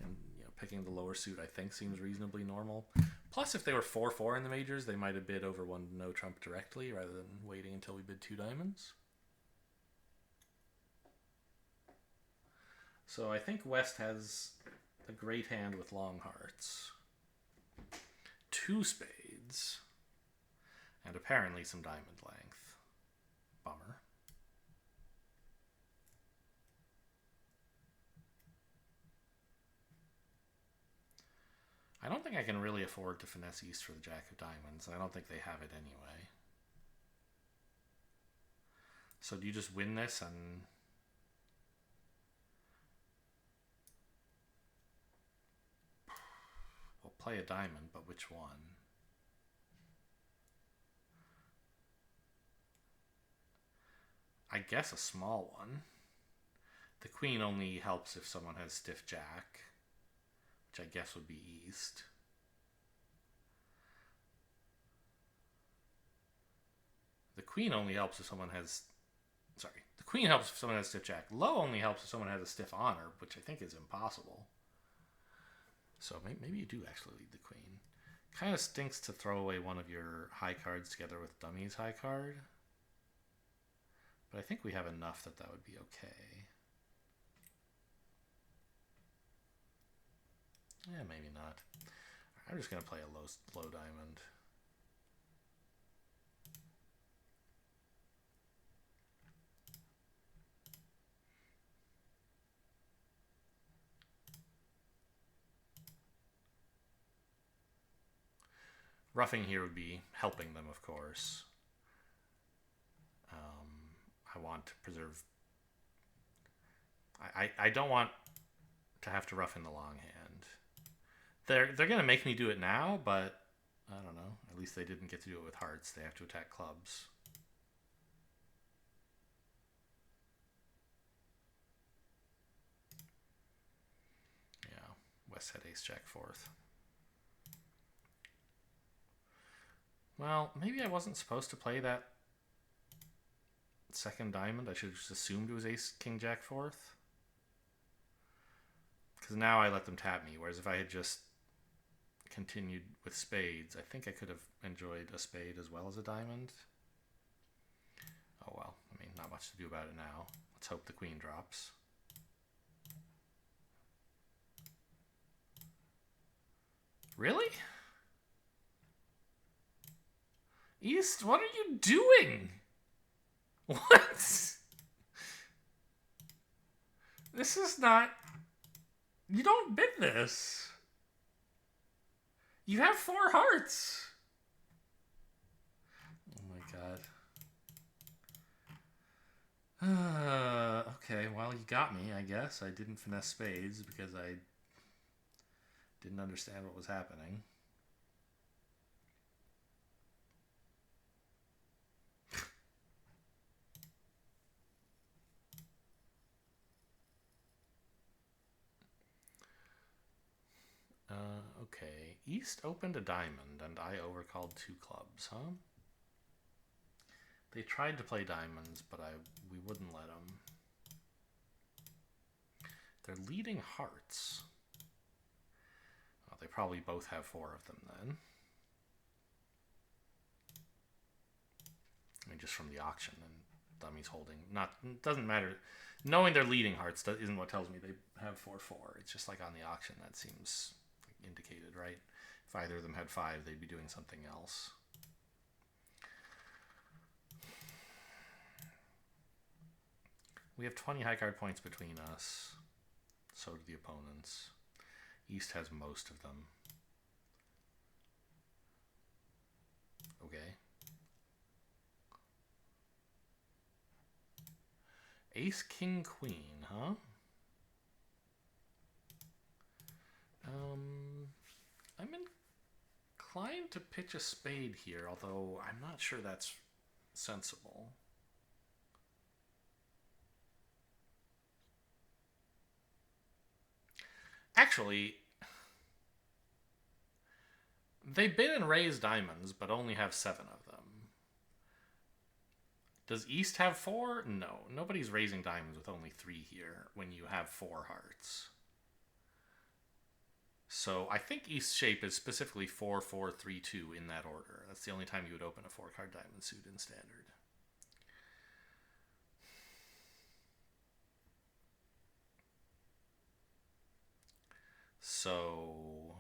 And picking the lower suit, I think, seems reasonably normal. Plus, if they were 4-4 in the majors, they might have bid over one no trump directly rather than waiting until we bid 2 diamonds. So I think West has a great hand with long hearts. 2 spades. And apparently some diamond length. Bummer. I don't think I can really afford to finesse East for the Jack of Diamonds. I don't think they have it anyway. So do you just win this and... We'll play a diamond, but which one? I guess a small one. The queen only helps if someone has stiff jack, which I guess would be East. The queen only helps if someone has... Sorry. The queen helps if someone has stiff jack. Low only helps if someone has a stiff honor, which I think is impossible. So maybe you do actually lead the queen. Kind of stinks to throw away one of your high cards together with dummy's high card. But I think we have enough that would be okay. Yeah, maybe not. I'm just going to play a low diamond. Roughing here would be helping them, of course. I want to preserve... I don't want to have to rough in the long hand. They're going to make me do it now, but I don't know. At least they didn't get to do it with hearts. They have to attack clubs. Yeah, West had ace jack fourth. Well, maybe I wasn't supposed to play that second diamond. I should have just assumed it was ace king jack fourth. Because now I let them tap me, whereas if I had just continued with spades, I think I could have enjoyed a spade as well as a diamond. Oh well, I mean, not much to do about it now. Let's hope the queen drops. Really? East, what are you doing? What? This is not... You don't bid this. You have 4 hearts. Oh my god. Okay, well, you got me, I guess. I didn't finesse spades because I didn't understand what was happening. Okay. East opened a diamond, and I overcalled 2 clubs, huh? They tried to play diamonds, but we wouldn't let them. They're leading hearts. Well, they probably both have 4 of them then. I mean, just from the auction, and dummy's holding. Doesn't matter. Knowing they're leading hearts isn't what tells me they have 4-4. It's just like on the auction, that seems indicated, right? If either of them had 5, they'd be doing something else. We have 20 high card points between us. So do the opponents. East has most of them. Okay. Ace, king, queen, huh? I'm inclined to pitch a spade here, although I'm not sure that's sensible. Actually, they bid and raise diamonds, but only have 7 of them. Does East have 4? No. Nobody's raising diamonds with only 3 here when you have 4 hearts. So I think East's shape is specifically 4-4-3-2 in that order. That's the only time you would open a 4-card diamond suit in Standard. So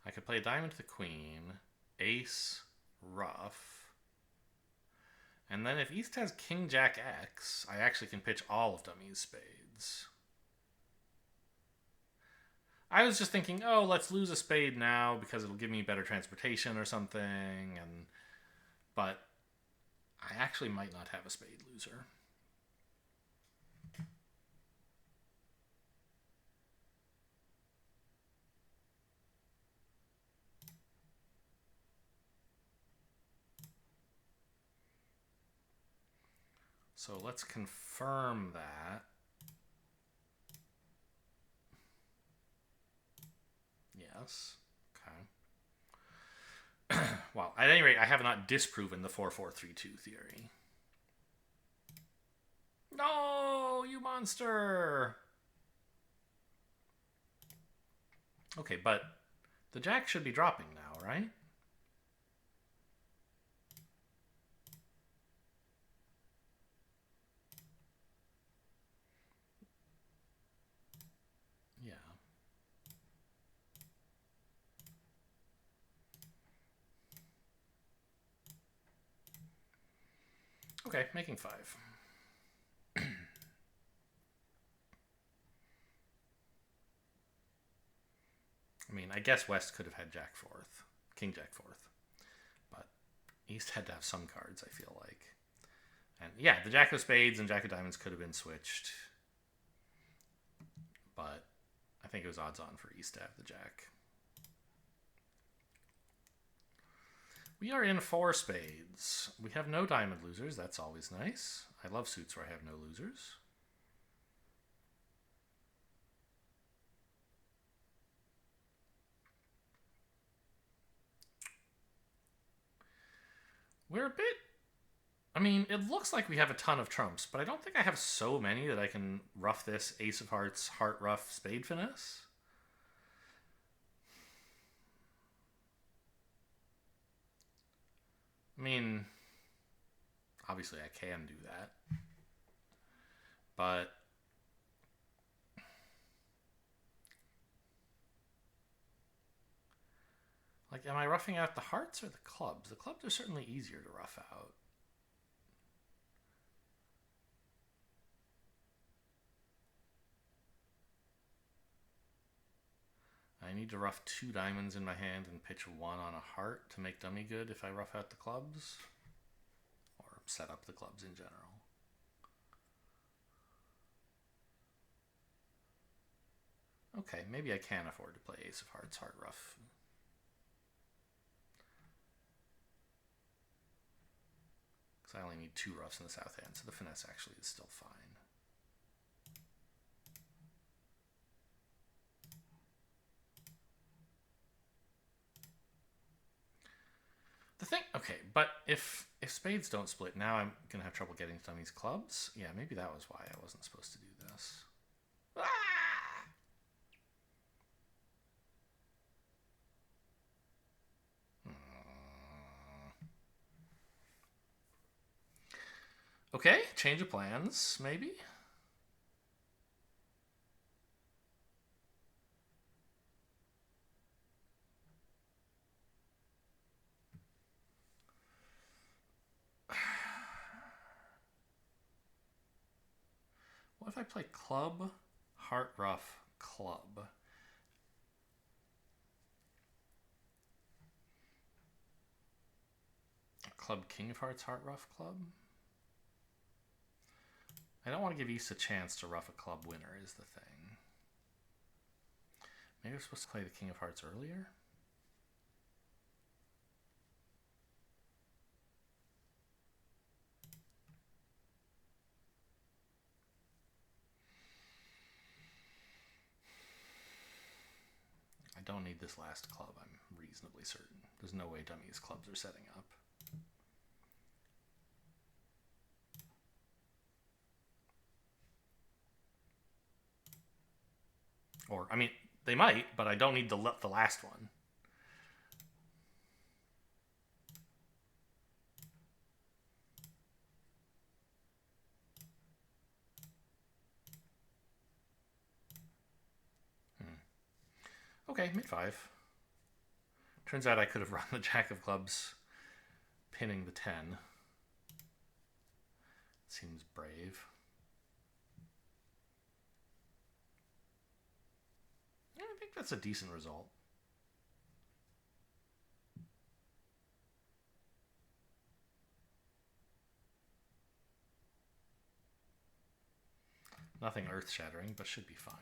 I could play a diamond to the queen, ace, ruff, and then if East has king, jack, X, I actually can pitch all of dummies spades. I was just thinking, oh, let's lose a spade now because it'll give me better transportation or something, but I actually might not have a spade loser. So let's confirm that. Yes. Okay. Well, at any rate, I have not disproven the 4-4-3-2 theory. No, you monster! Okay, but the jack should be dropping now, right? Yeah. Okay, making 5. I mean, I guess West could have had jack 4th, king jack 4th, but East had to have some cards, I feel like. And yeah, the jack of spades and jack of diamonds could have been switched, but I think it was odds on for East to have the jack. We are in 4 spades. We have no diamond losers. That's always nice. I love suits where I have no losers. We're a bit... I mean, it looks like we have a ton of trumps, but I don't think I have so many that I can ruff this ace of hearts, heart ruff, spade finesse. I mean, obviously I can do that, but like, am I roughing out the hearts or the clubs? The clubs are certainly easier to rough out. I need to rough 2 diamonds in my hand and pitch 1 on a heart to make dummy good if I rough out the clubs, or set up the clubs in general. Okay, maybe I can afford to play ace of hearts, heart ruff. Because I only need 2 roughs in the south hand, so the finesse actually is still fine. The thing, okay, but if spades don't split, now I'm going to have trouble getting dummies clubs. Yeah, maybe that was why I wasn't supposed to do this. Ah! Okay, change of plans, maybe? What if I play club, heart ruff, club? club, king of hearts, heart, ruff, club. I don't want to give East a chance to ruff a club winner is the thing. Maybe we're supposed to play the king of hearts earlier? I don't need this last club, I'm reasonably certain. There's no way dummies clubs are setting up. Or, I mean, they might, but I don't need the last one. Okay, mid-5. Turns out I could have run the jack of clubs, pinning the 10. Seems brave. I think that's a decent result. Nothing earth-shattering, but should be fine.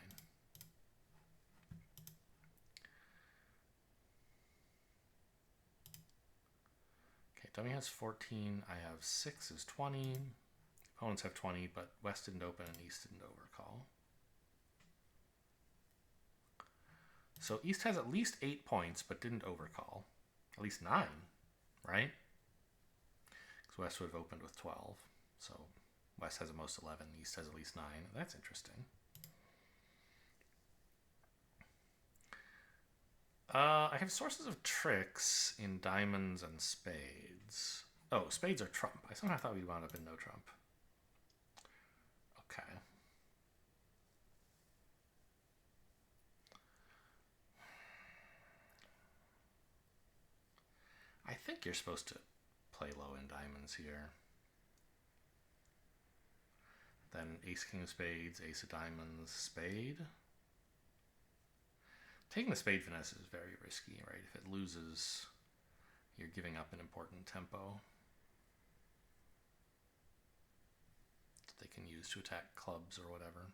Okay, dummy has 14. I have 6 is 20. Opponents have 20, but West didn't open and East didn't overcall. So East has at least 8 points, but didn't overcall. At least 9, right? Because West would have opened with 12. So West has at most 11. East has at least 9. That's interesting. I have sources of tricks in diamonds and spades. Oh, spades are trump. I somehow thought we'd wound up in no trump. Okay. I think you're supposed to play low in diamonds here. Then ace, king of spades, ace of diamonds, spade. Taking the spade finesse is very risky, right? If it loses, you're giving up an important tempo that they can use to attack clubs or whatever.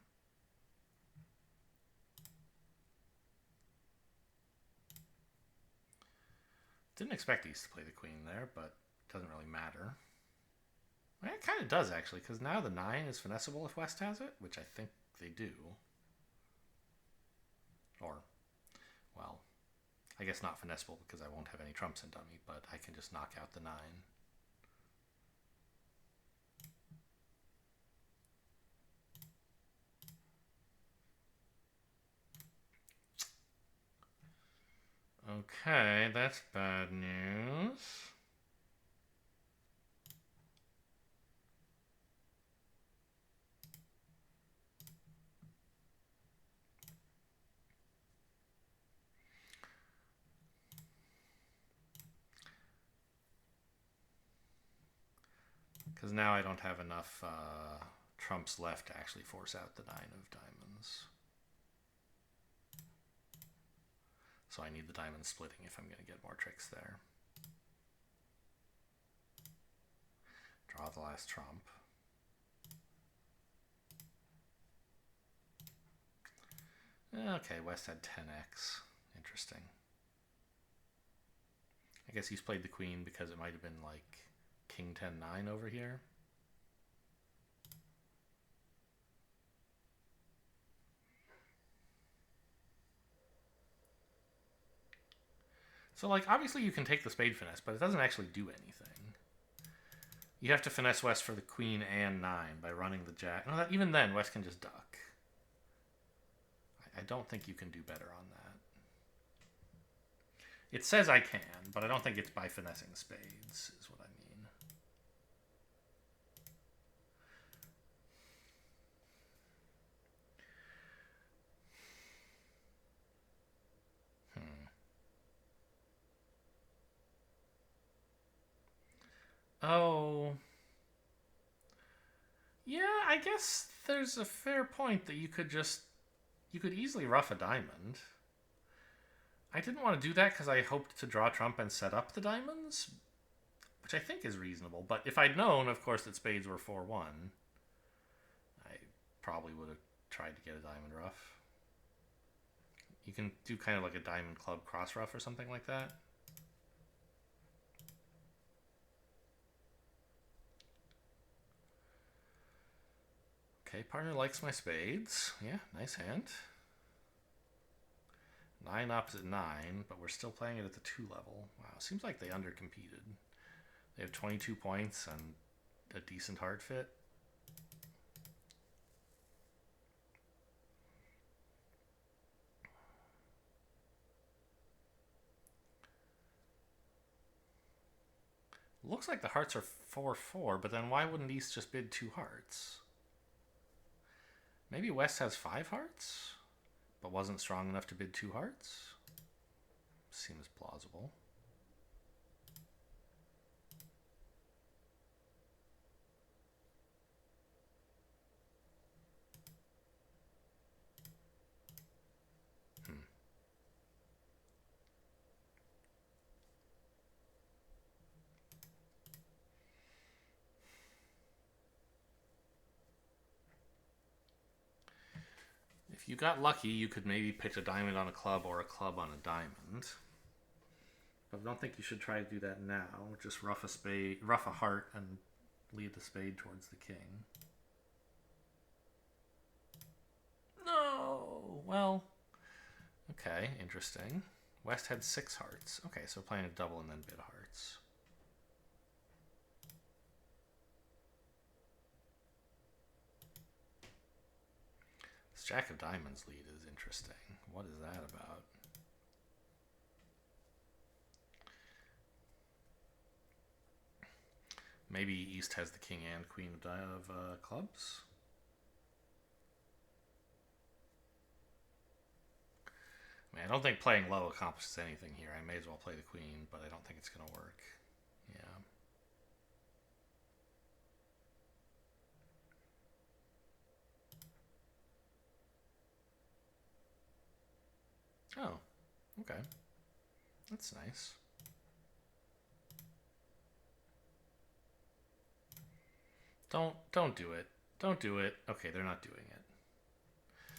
Didn't expect East to play the queen there, but it doesn't really matter. Well, it kind of does, actually, because now the 9 is finessable if West has it, which I think they do. Or, well, I guess not finessable because I won't have any trumps in dummy, but I can just knock out the 9. Okay, that's bad news. Because now I don't have enough trumps left to actually force out the 9 of diamonds. So I need the diamond splitting if I'm going to get more tricks there. Draw the last trump. Okay, West had 10x. Interesting. I guess he's played the queen because it might have been like king 10-9 over here. So, like, obviously you can take the spade finesse, but it doesn't actually do anything. You have to finesse West for the queen and 9 by running the jack. No, even then, West can just duck. I don't think you can do better on that. It says I can, but I don't think it's by finessing spades, is what I mean. Oh. Yeah, I guess there's a fair point that you could easily ruff a diamond. I didn't want to do that because I hoped to draw trump and set up the diamonds, which I think is reasonable. But if I'd known, of course, that spades were 4-1, I probably would have tried to get a diamond ruff. You can do kind of like a diamond club cross ruff or something like that. Okay, partner likes my spades. Yeah, nice hand. 9 opposite 9, but we're still playing it at the 2 level. Wow, seems like they undercompeted. They have 22 points and a decent hard fit. Looks like the hearts are 4-4, but then why wouldn't East just bid 2 hearts? Maybe West has 5 hearts, but wasn't strong enough to bid 2 hearts? Seems plausible. If you got lucky, you could maybe pitch a diamond on a club or a club on a diamond. But I don't think you should try to do that now. Just ruff a spade, ruff a heart, and lead the spade towards the king. No! Well, okay, interesting. West had 6 hearts. Okay, so playing a double and then bid hearts. This Jack of Diamonds lead is interesting. What is that about? Maybe East has the king and queen of clubs. I mean, I don't think playing low accomplishes anything here. I may as well play the queen, but I don't think it's going to work. Yeah. Oh, okay. That's nice. Don't do it. Don't do it. Okay, they're not doing it.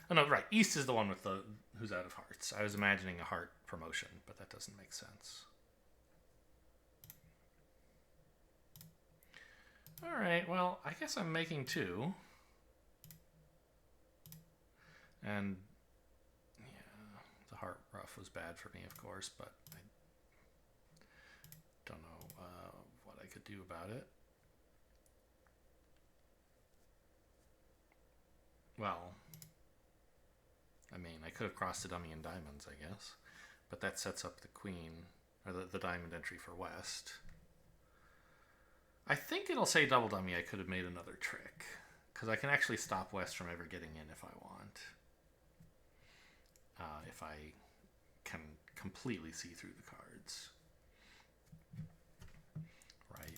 Oh no, right. East is the one with the who's out of hearts. I was imagining a heart promotion, but that doesn't make sense. All right. Well, I guess I'm making 2. And yeah, the heart ruff was bad for me, of course, but I don't know what I could do about it. Well, I mean, I could have crossed the dummy in diamonds, I guess. But that sets up the queen, or the diamond entry for West. I think it'll say double dummy. I could have made another trick, because I can actually stop West from ever getting in if I want. If I can completely see through the cards. Right.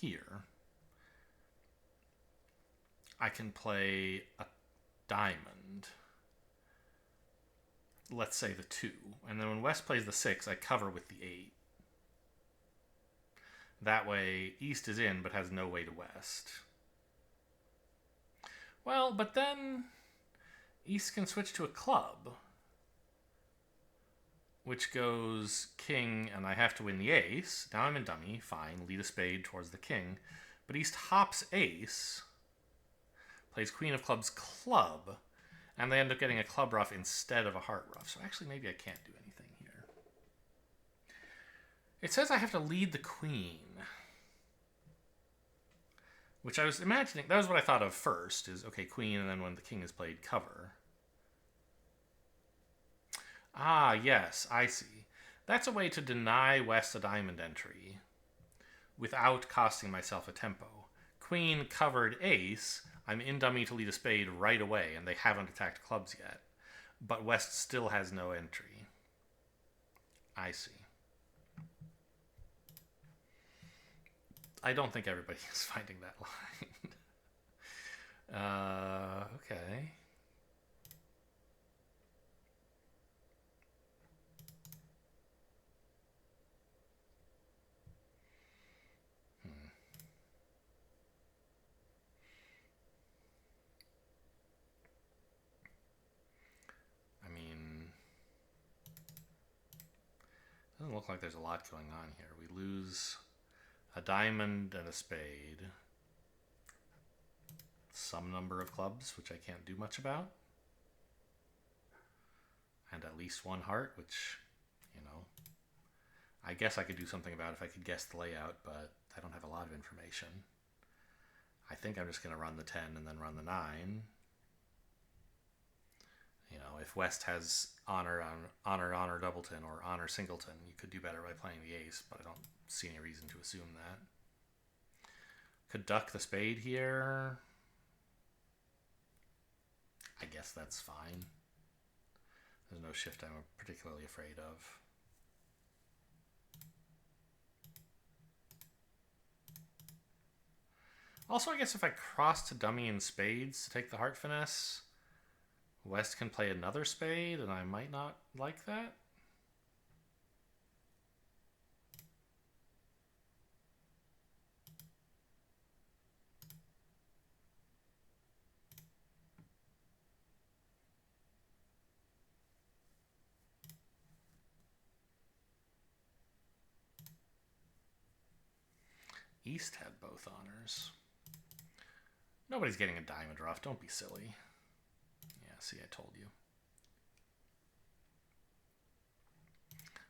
Here, I can play a diamond. Let's say the 2. And then when West plays the 6, I cover with the 8. That way, East is in, but has no way to West. Well, but then East can switch to a club, which goes king, and I have to win the ace. Now I'm in dummy. Fine, lead a spade towards the king. But East hops ace, plays queen of clubs club, and they end up getting a club ruff instead of a heart ruff. So actually, maybe I can't do anything here. It says I have to lead the queen, which I was imagining. That was what I thought of first, is, okay, queen, and then when the king is played, cover. Ah, yes, I see. That's a way to deny West a diamond entry without costing myself a tempo. Queen covered ace, I'm in dummy to lead a spade right away, and they haven't attacked clubs yet. But West still has no entry. I see. I don't think everybody is finding that line. Okay. Doesn't look like there's a lot going on here. We lose a diamond and a spade. Some number of clubs, which I can't do much about. And at least one heart, which, you know, I guess I could do something about if I could guess the layout, but I don't have a lot of information. I think I'm just going to run the 10 and then run the 9. You know, if West has honor doubleton or honor singleton, you could do better by playing the ace, but I don't see any reason to assume that. Could duck the spade here. I guess that's fine. There's no shift I'm particularly afraid of. Also, I guess if I cross to dummy and spades to take the heart finesse, West can play another spade, and I might not like that. East had both honors. Nobody's getting a diamond rough. Don't be silly. Yeah, see, I told you.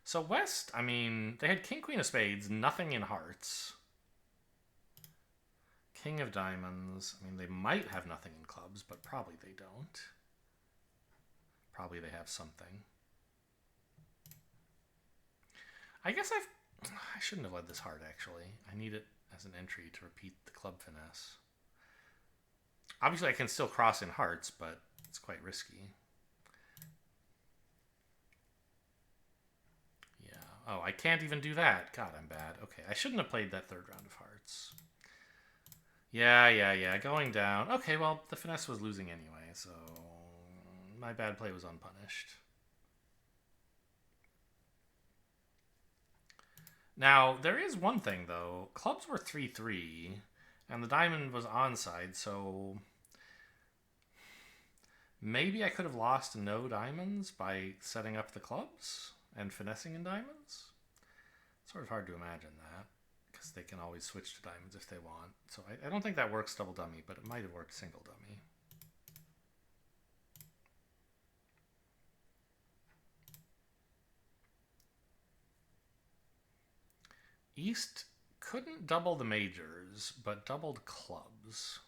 So West, I mean, they had king, queen of spades, nothing in hearts. King of diamonds. I mean, they might have nothing in clubs, but probably they don't. Probably they have something. I guess I shouldn't have led this heart, actually. I need it as an entry to repeat the club finesse. Obviously, I can still cross in hearts, but it's quite risky. Yeah. Oh, I can't even do that. God, I'm bad. Okay, I shouldn't have played that third round of hearts. Yeah. Going down. Okay, well, the finesse was losing anyway, so my bad play was unpunished. Now, there is one thing, though. Clubs were 3-3, and the diamond was onside, so maybe I could have lost no diamonds by setting up the clubs and finessing in diamonds. It's sort of hard to imagine that, because they can always switch to diamonds if they want. So I don't think that works double dummy, but it might have worked single dummy. East couldn't double the majors, but doubled clubs.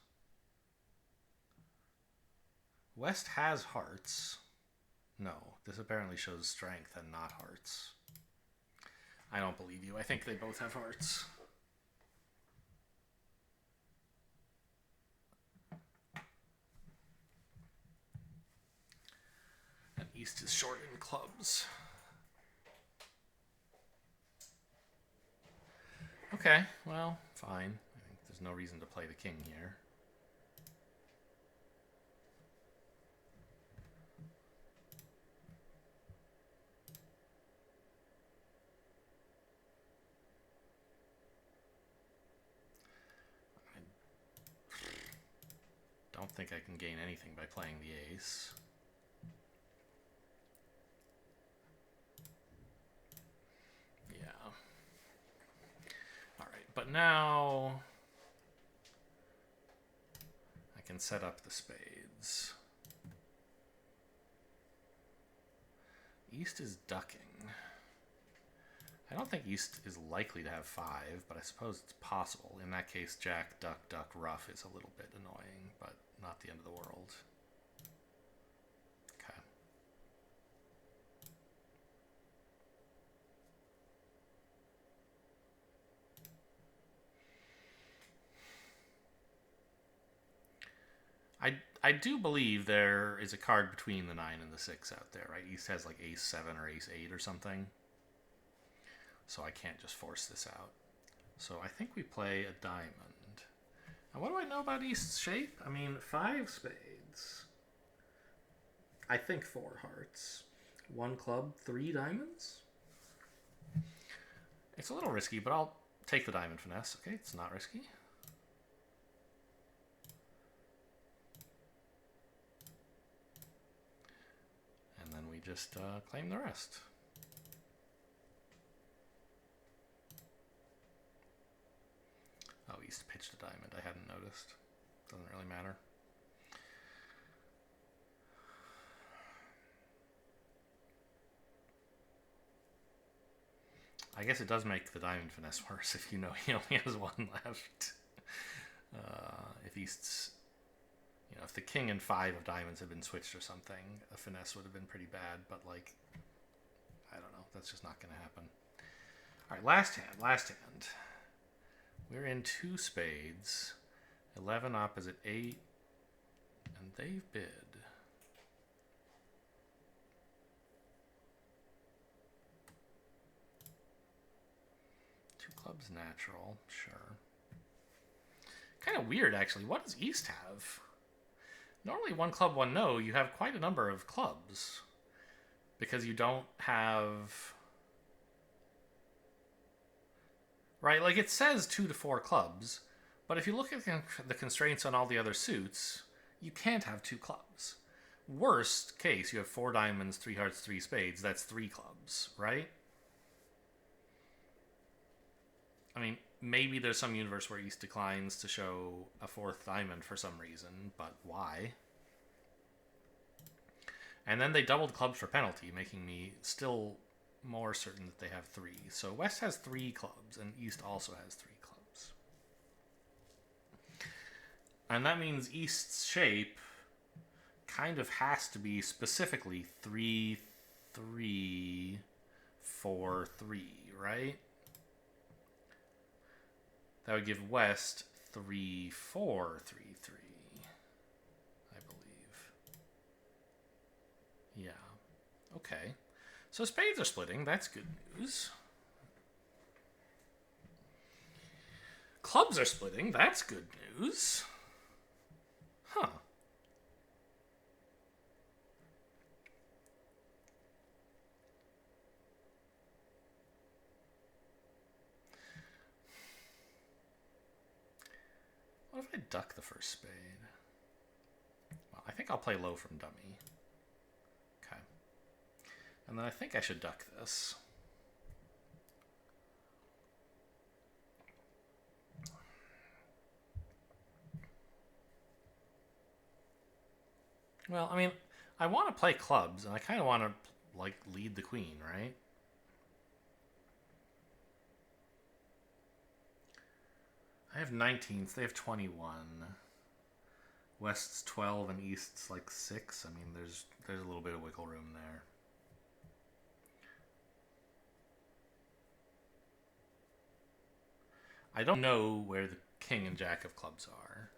West has hearts. No, this apparently shows strength and not hearts. I don't believe you. I think they both have hearts. And East is short in clubs. Okay, well, fine. I think there's no reason to play the king here. I don't think I can gain anything by playing the ace. Yeah. Alright, but now I can set up the spades. East is ducking. I don't think East is likely to have 5, but I suppose it's possible. In that case, Jack, duck, duck, rough is a little bit annoying, but not the end of the world. Okay. I do believe there is a card between the 9 and the 6 out there, right? East has like ace 7 or ace 8 or something. So I can't just force this out. So I think we play a diamond. Now, what do I know about East's shape? I mean, 5 spades. I think 4 hearts. 1 club, 3 diamonds? It's a little risky, but I'll take the diamond finesse. Okay, it's not risky. And then we just claim the rest. East pitched a diamond. I hadn't noticed. Doesn't really matter. I guess it does make the diamond finesse worse if you know he only has one left. If East's, if the king and 5 of diamonds had been switched or something, a finesse would have been pretty bad. But like, I don't know. That's just not going to happen. All right, last hand. We're in 2 spades, 11 opposite 8, and they've bid. 2 clubs natural, sure. Kind of weird, actually. What does East have? Normally 1 club, 1 no, you have quite a number of clubs. Because you don't have... Right, like it says 2 to 4 clubs, but if you look at the constraints on all the other suits, you can't have 2 clubs. Worst case, you have 4 diamonds, 3 hearts, 3 spades. That's 3 clubs, right? I mean, maybe there's some universe where East declines to show a 4th diamond for some reason, but why? And then they doubled clubs for penalty, making me still more certain that they have 3. So West has 3 clubs, and East also has 3 clubs. And that means East's shape kind of has to be specifically 3, 3, 4, 3, right? That would give West 3, 4, 3, 3, I believe. Yeah. Okay. So spades are splitting. That's good news. Clubs are splitting. That's good news. Huh. What if I duck the first spade? Well, I think I'll play low from dummy. Okay. And then I think I should duck this. Well, I mean, I want to play clubs, and I kind of want to, like, lead the queen, right? I have 19s. They have 21. West's 12 and East's like 6. I mean, there's a little bit of wiggle room there. I don't know where the king and jack of clubs are.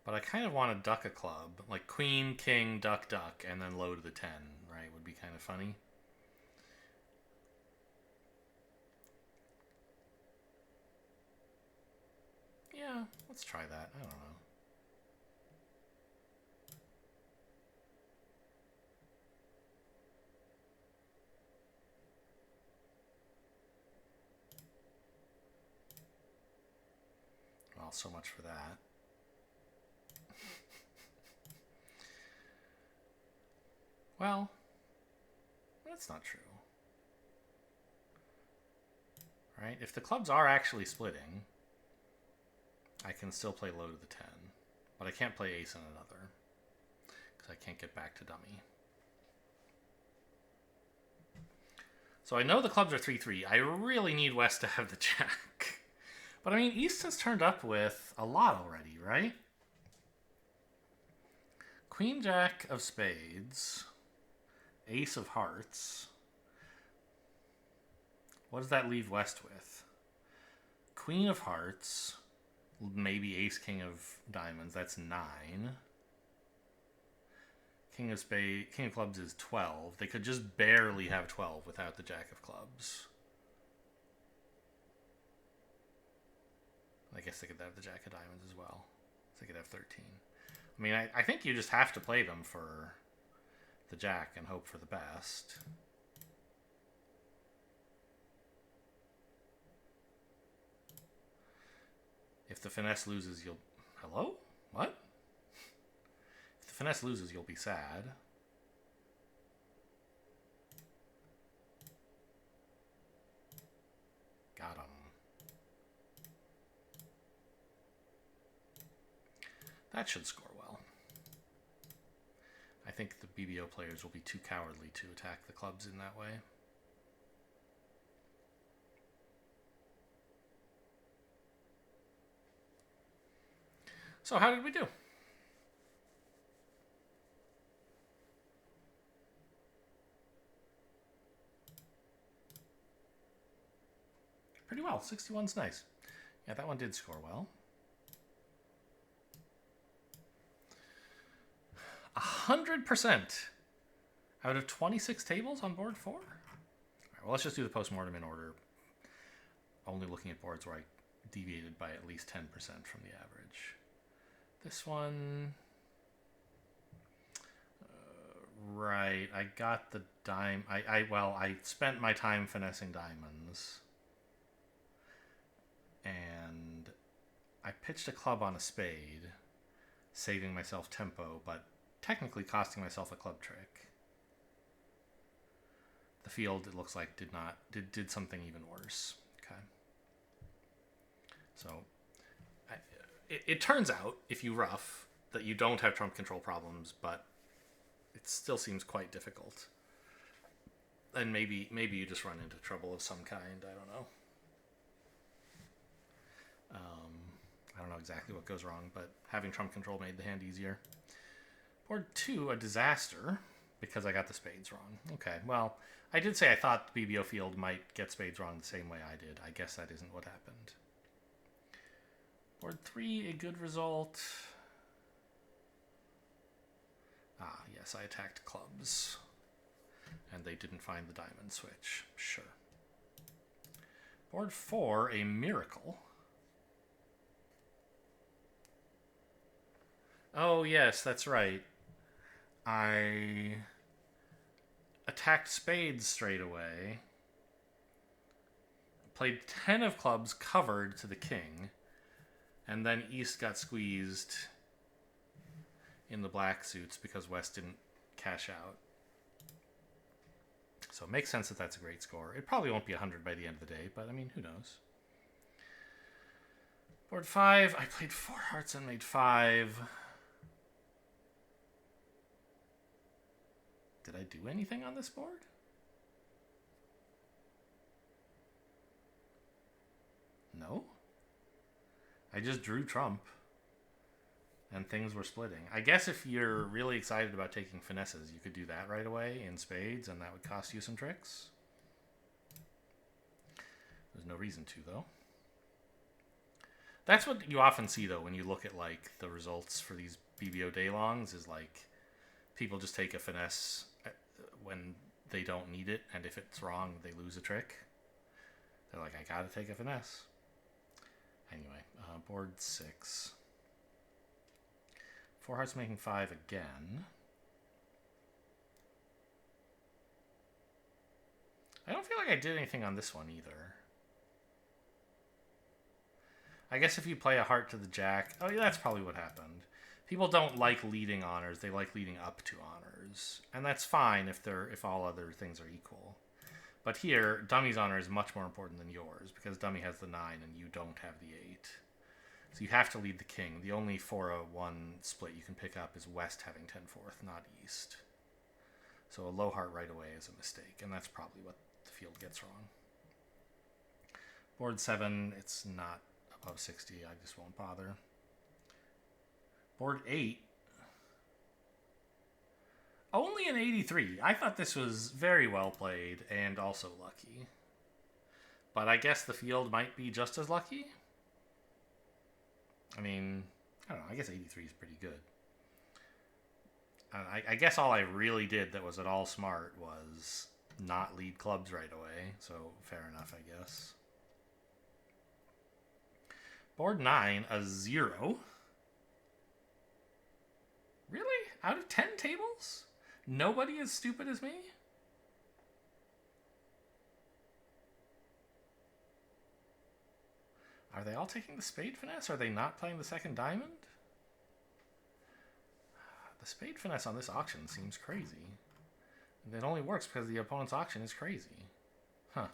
But I kind of want to duck a club. Like queen, king, duck, duck, and then low to the 10, right? Would be kind of funny. Yeah, let's try that. I don't know. Well, so much for that. Well, that's not true. Right? If the clubs are actually splitting, I can still play low to the 10. But I can't play ace on another, because I can't get back to dummy. So I know the clubs are 3-3. I really need West to have the jack. But I mean, East has turned up with a lot already, right? Queen, jack of spades. Ace of hearts. What does that leave West with? Queen of hearts. Maybe ace, king of diamonds. That's 9. King of clubs is 12. They could just barely have 12 without the jack of clubs. I guess they could have the jack of diamonds as well. So they could have 13. I mean, I think you just have to play them for the jack and hope for the best. If the finesse loses, you'll... Hello? What? If the finesse loses, you'll be sad. That should score well. I think the BBO players will be too cowardly to attack the clubs in that way. So how did we do? Pretty well. 61's nice. Yeah, that one did score well. 100% out of 26 tables on board 4? All right, well, let's just do the postmortem in order. Only looking at boards where I deviated by at least 10% from the average. This one... right, I got the dime... I spent my time finessing diamonds. And I pitched a club on a spade, saving myself tempo, but technically costing myself a club trick. The field, it looks like, did something even worse. Okay. So, it turns out, if you rough, that you don't have trump control problems, but it still seems quite difficult. And maybe you just run into trouble of some kind, I don't know. I don't know exactly what goes wrong, but having trump control made the hand easier. Board 2, a disaster, because I got the spades wrong. Okay, well, I did say I thought the BBO field might get spades wrong the same way I did. I guess that isn't what happened. Board 3, a good result. Ah, yes, I attacked clubs. And they didn't find the diamond switch. Sure. Board 4, a miracle. Oh, yes, that's right. I attacked spades straight away. Played 10 of clubs covered to the king. And then East got squeezed in the black suits because West didn't cash out. So it makes sense that that's a great score. It probably won't be 100 by the end of the day, but I mean, who knows? Board 5, I played 4 hearts and made 5. Did I do anything on this board? No. I just drew trump. And things were splitting. I guess if you're really excited about taking finesses, you could do that right away in spades, and that would cost you some tricks. There's no reason to, though. That's what you often see, though, when you look at, like, the results for these BBO day-longs, is, like, people just take a finesse when they don't need it, and if it's wrong, they lose a trick. They're like, I gotta take a finesse. Anyway, board 6. 4 hearts making 5 again. I don't feel like I did anything on this one either. I guess if you play a heart to the jack... Oh, yeah, that's probably what happened. People don't like leading honors. They like leading up to honors. And that's fine if all other things are equal. But here, Dummy's honor is much more important than yours, because Dummy has the 9 and you don't have the 8. So you have to lead the king. The only 4-1 split you can pick up is West having 10-4, not East. So a low heart right away is a mistake, and that's probably what the field gets wrong. Board 7, it's not above 60. I just won't bother. Board 8. Only an 83. I thought this was very well played and also lucky. But I guess the field might be just as lucky. I mean, I don't know. I guess 83 is pretty good. I guess all I really did that was at all smart was not lead clubs right away. So fair enough, I guess. Board 9, a 0. Really? Out of 10 tables? Nobody as stupid as me? Are they all taking the spade finesse? Are they not playing the second diamond? The spade finesse on this auction seems crazy. It only works because the opponent's auction is crazy. Huh.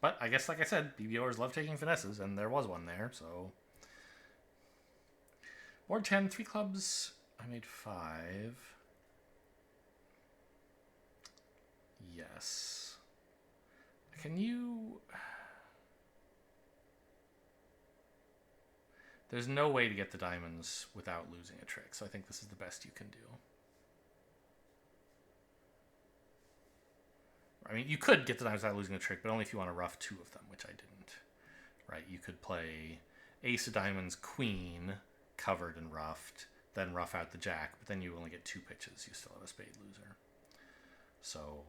But I guess, like I said, BBOers love taking finesses, and there was one there, so... Board 10, 3 clubs. I made 5. Yes. Can you... There's no way to get the diamonds without losing a trick, so I think this is the best you can do. I mean, you could get the diamonds without losing a trick, but only if you want to ruff 2 of them, which I didn't. Right, you could play ace of diamonds, queen, covered and ruffed, then ruff out the jack, but then you only get 2 pitches. You still have a spade loser. So,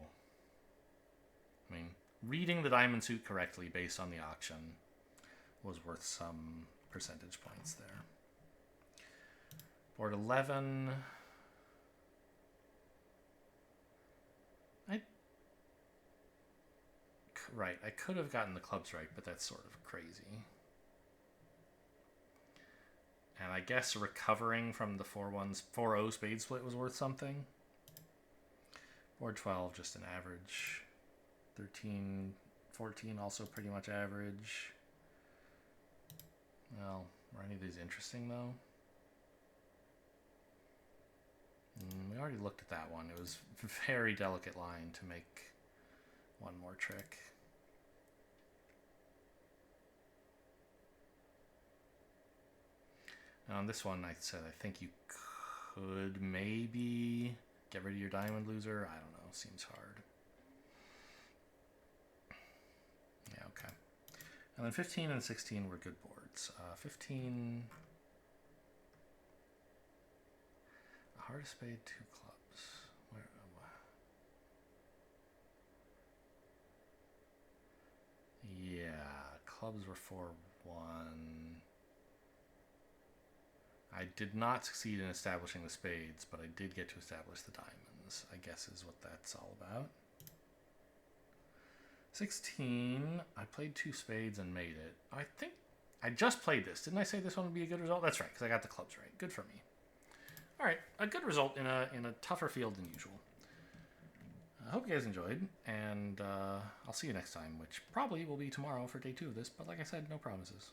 I mean, reading the diamond suit correctly based on the auction was worth some percentage points there. Board 11. Right, I could have gotten the clubs right, but that's sort of crazy. And I guess recovering from the 4-0 spade split was worth something. Board 12, just an average. 13, 14, also pretty much average. Well, were any of these interesting, though? We already looked at that one. It was a very delicate line to make one more trick. On this one, I said I think you could maybe get rid of your diamond loser. I don't know. Seems hard. Yeah, okay. And then 15 and 16 were good boards. 15... A heart of spade, 2 clubs. Where? Yeah, clubs were 4-1. I did not succeed in establishing the spades, but I did get to establish the diamonds, I guess is what that's all about. 16, I played 2 spades and made it. I think I just played this. Didn't I say this one would be a good result? That's right, because I got the clubs right. Good for me. All right, a good result in a tougher field than usual. I hope you guys enjoyed, and I'll see you next time, which probably will be tomorrow for day 2 of this, but like I said, no promises.